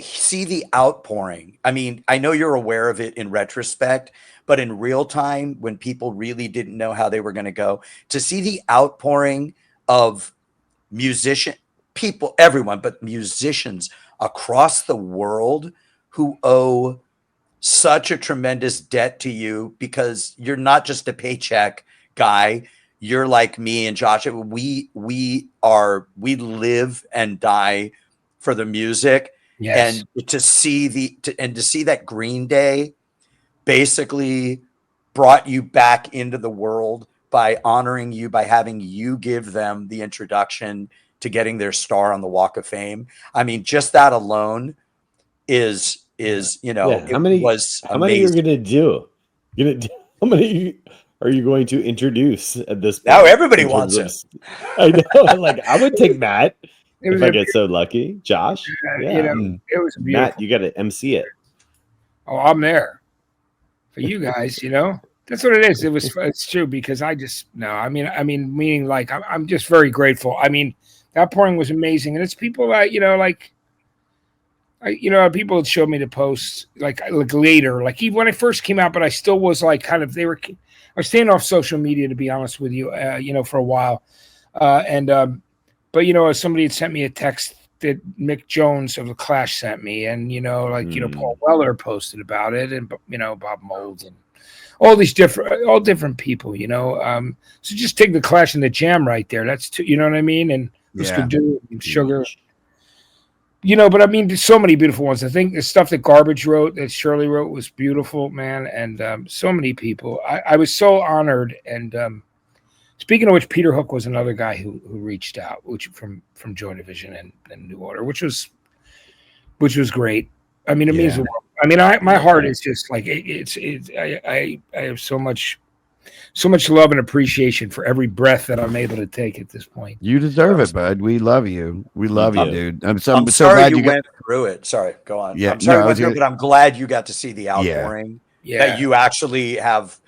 see the outpouring. I mean, I know you're aware of it in retrospect, but in real time, when people really didn't know how they were going to go, to see the outpouring of everyone, but musicians across the world who owe such a tremendous debt to you, because you're not just a paycheck guy. You're like me and Josh. We live and die for the music. Yes. And to see that Green Day basically brought you back into the world by honoring you, by having you give them the introduction to getting their star on the Walk of Fame. I mean, just that alone is you know, Yeah. it was how many you're amazing. gonna do? How many are you going to introduce at this point? Now everybody in terms wants of- I know. Like, I would take Matt It if was I a get so lucky. Josh, you know, it was beautiful. Matt, you got to MC it. Oh, I'm there for you guys. You know, that's what it is. It's true because I just no. I mean, meaning like I'm just very grateful. I mean, that pouring was amazing, and it's people that you know, like, people had showed me the posts like later, like even when I first came out, but I still was like kind of I was staying off social media to be honest with you, for a while, but somebody had sent me a text that Mick Jones of the Clash sent me, and Paul Weller posted about it, and Bob Mould and all different people, so just take the Clash and the Jam right there. That's two, you know what I mean, and Mr. Do and Sugar. But I mean, there's so many beautiful ones. I think the stuff that Garbage wrote, that Shirley wrote, was beautiful, man. And so many people. I was so honored. And speaking of which, Peter Hook was another guy who reached out, which from Joy Division and New Order, which was great. I mean, it means the world. I mean, my heart is just like I have so much love and appreciation for every breath that I'm able to take at this point. You deserve it, bud. We love you. We love you, dude. I'm so sorry glad you went through it. Sorry, go on. Yeah, I'm sorry you went through it, but I'm glad you got to see the outpouring. Yeah. That you actually have,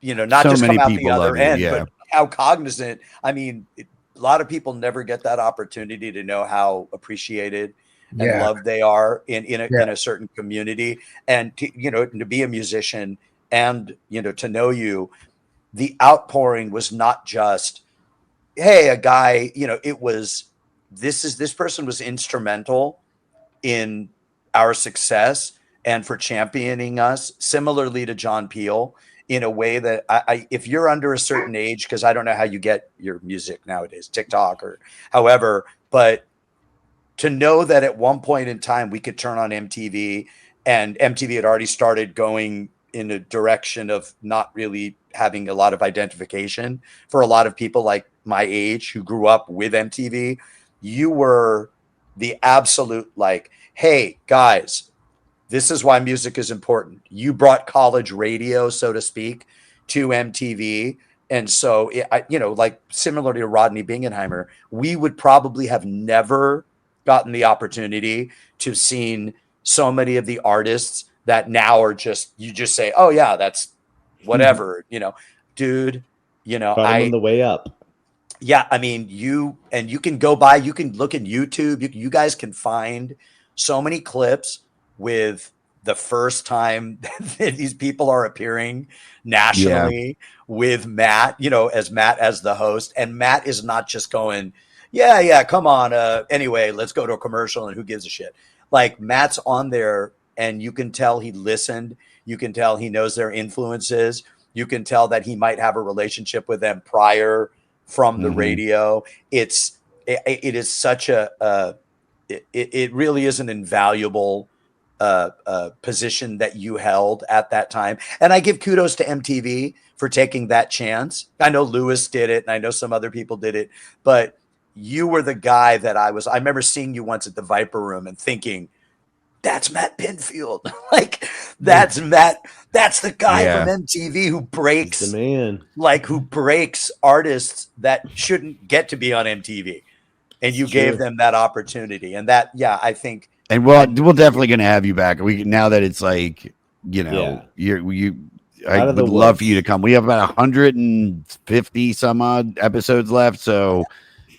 not so just many come out the people other love you, end, yeah. but how cognizant. I mean, a lot of people never get that opportunity to know how appreciated and loved they are in a certain community, and to be a musician and to know you. The outpouring was not just, hey, a guy, it was, this person was instrumental in our success and for championing us, similarly to John Peel, in a way that if you're under a certain age, because I don't know how you get your music nowadays, TikTok or however, but to know that at one point in time we could turn on MTV, and MTV had already started going in a direction of not really having a lot of identification for a lot of people like my age who grew up with MTV. You were the absolute like, hey guys, this is why music is important. You brought college radio, so to speak, to MTV. And so, like similar to Rodney Bingenheimer, we would probably have never gotten the opportunity to seen so many of the artists that now are you just say, oh yeah, that's whatever, dude, on the way up. Yeah. I mean, you can go by, you can look at YouTube. You guys can find so many clips with the first time that these people are appearing nationally with Matt, as the host. And Matt is not just going, yeah, come on. Anyway, let's go to a commercial and who gives a shit. Like Matt's on there, and you can tell he listened. You can tell he knows their influences. You can tell that he might have a relationship with them prior from the radio. It is such it really is an invaluable position that you held at that time. And I give kudos to MTV for taking that chance. I know Lewis did it, and I know some other people did it, but you were the guy that I remember seeing you once at the Viper Room and thinking, that's Matt Pinfield. Like that's Matt. That's the guy from MTV who breaks the man, who breaks artists that shouldn't get to be on MTV. And you gave them that opportunity. And that, I think. And we're definitely going to have you back. Now that it's like, I would love for you to come. We have about 150 some odd episodes left. So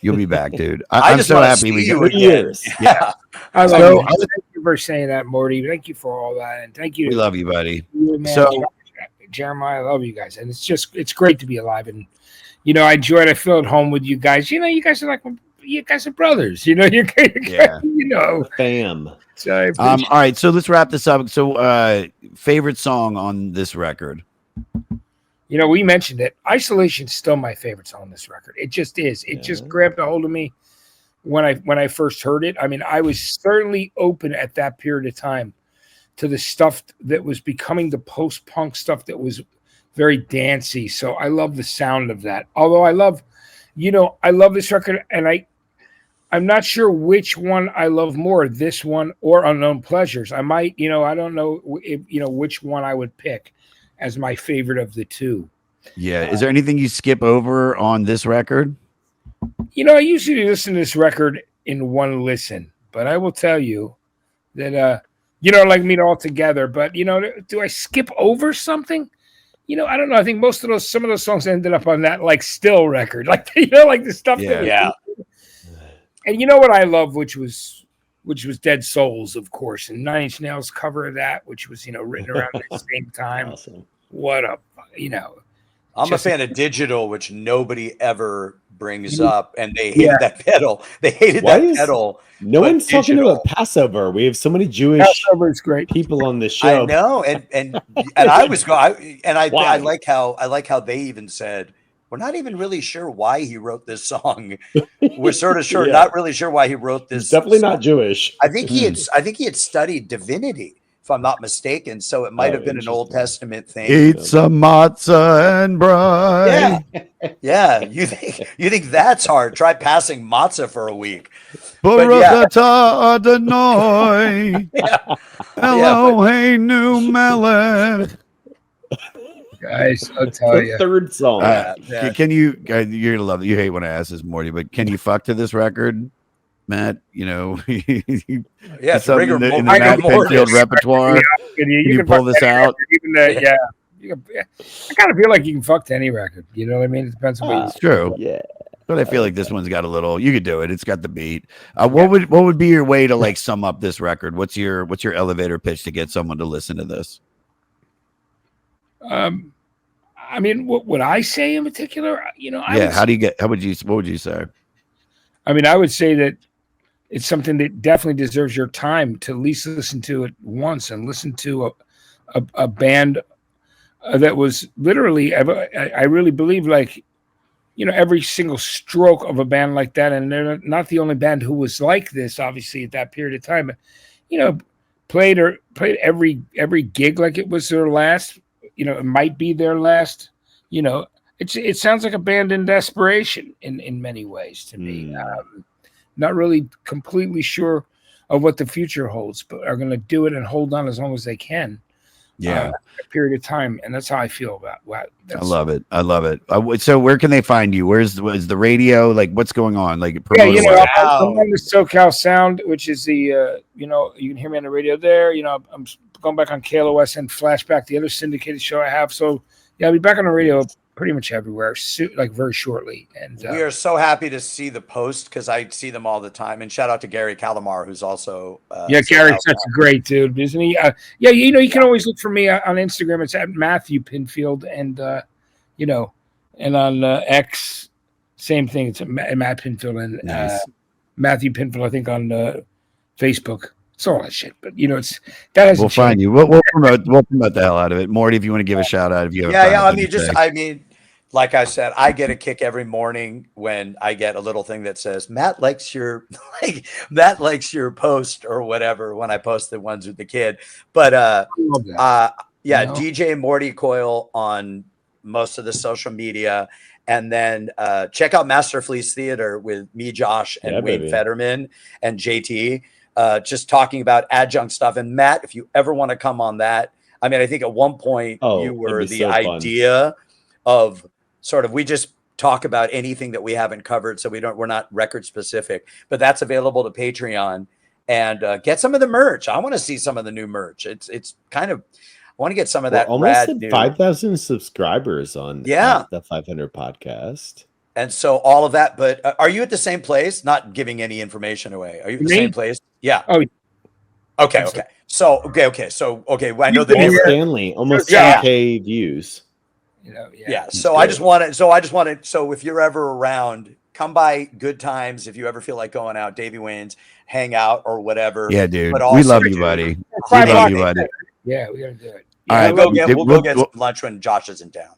you'll be back, dude. I'm so happy we got years. Yeah. I love you. Thank you for saying that, Morty. Thank you for all that, and thank you. We love you, buddy. So, Jeremiah, I love you guys, and it's great to be alive. And I enjoyed. I feel at home with you guys. You guys are you guys are brothers. You're fam. So all right, so let's wrap this up. So, favorite song on this record? We mentioned it. Isolation's still my favorite song on this record. It just is. It just grabbed a hold of me. when I first heard it. I mean, I was certainly open at that period of time to the stuff that was becoming the post-punk stuff that was very dancey. So I love the sound of that. Although I love this record, and I'm not sure which one I love more, this one or Unknown Pleasures. I might, I don't know if, which one I would pick as my favorite of the two. Yeah. Is there anything you skip over on this record? I usually listen to this record in one listen, but I will tell you that, like Meet All Together, but, do I skip over something? I don't know. I think some of those songs ended up on that, like, Still record, like, like the stuff that was, and you know what I love, which was Dead Souls, of course, and Nine Inch Nails cover of that, which was, written around the same time. Awesome. What a, I'm a fan of Digital, which nobody ever brings up, and they hated that pedal. They hated pedal. No one's talking about Passover. We have so many Jewish Passover is great people on the show. I know, and I like how they even said, we're not even really sure why he wrote this song. We're sort of sure, not really sure why he wrote this. He's definitely song. Not Jewish. I think he had studied divinity, if I'm not mistaken. So it might have been an Old Testament thing. Eat some matzah and bride. Yeah. You think that's hard? Try passing matzah for a week. Baruch atah Adonai, Eloheinu melech. Guys, I'll tell you. Third song. Can you? You're gonna love it. You hate when I ask this, Morty, but can you fuck to this record, Matt? It's something in the Matt Pinfield repertoire. You can pull this out. I kind of feel like you can fuck to any record. You know what I mean? It depends on what It's true. Yeah. But I feel like this one's got a little. You could do it. It's got the beat. What would be your way to like sum up this record? What's your elevator pitch to get someone to listen to this? I mean, what would I say in particular? What would you say? I mean, I would say that it's something that definitely deserves your time to at least listen to it once and listen to a band that was literally, I really believe, like, every single stroke of a band like that. And they're not the only band who was like this, obviously, at that period of time, but, played every gig like it was their last. It might be their last. It sounds like a band in desperation in many ways to me. Not really completely sure of what the future holds, but are going to do it and hold on as long as they can. A period of time, and that's how I feel about. Wow, I love it. So where can they find you? Where's the radio? Like, what's going on? Like, I'm on the SoCal Sound, which is the you can hear me on the radio there. I'm going back on KLOS and Flashback, the other syndicated show I have. So I'll be back on the radio pretty much everywhere, like very shortly. And we are so happy to see the post because I see them all the time. And shout out to Gary Calamar, who's also Gary's such a great dude, isn't he? You can always look for me on Instagram. It's at Matthew Pinfield, and and on X, same thing. It's Matt Pinfield and Matthew Pinfield. I think on Facebook. It's all that shit, but it's that has. We'll find you. We'll promote the hell out of it. Morty, if you want to give a shout out, if you have like I said, I get a kick every morning when I get a little thing that says Matt likes your post or whatever when I post the ones with the kid. But DJ Morty Coyle on most of the social media, and then check out Master Fleece Theater with me, Josh, and Wayne Fetterman and JT. Just talking about adjunct stuff. And Matt, if you ever want to come on that, I mean, I think at one point you were the idea of sort of, we just talk about anything that we haven't covered. So we're not record specific, but that's available to Patreon, and get some of the merch. I want to see some of the new merch. It's kind of, I want to get some of that. Almost at 5,000 subscribers on the 500 podcast. And so all of that, but are you at the same place? Not giving any information away. Are you at the same place? Yeah. Oh, okay. So, I know the Stanley, almost 10K views. So I just wanted, so if you're ever around, come by Good Times. If you ever feel like going out, Davey Wayne's, hang out or whatever. Yeah, dude. We love you, buddy. We love you, buddy. Yeah, we got to do it. All right, we'll go get lunch when Josh isn't down.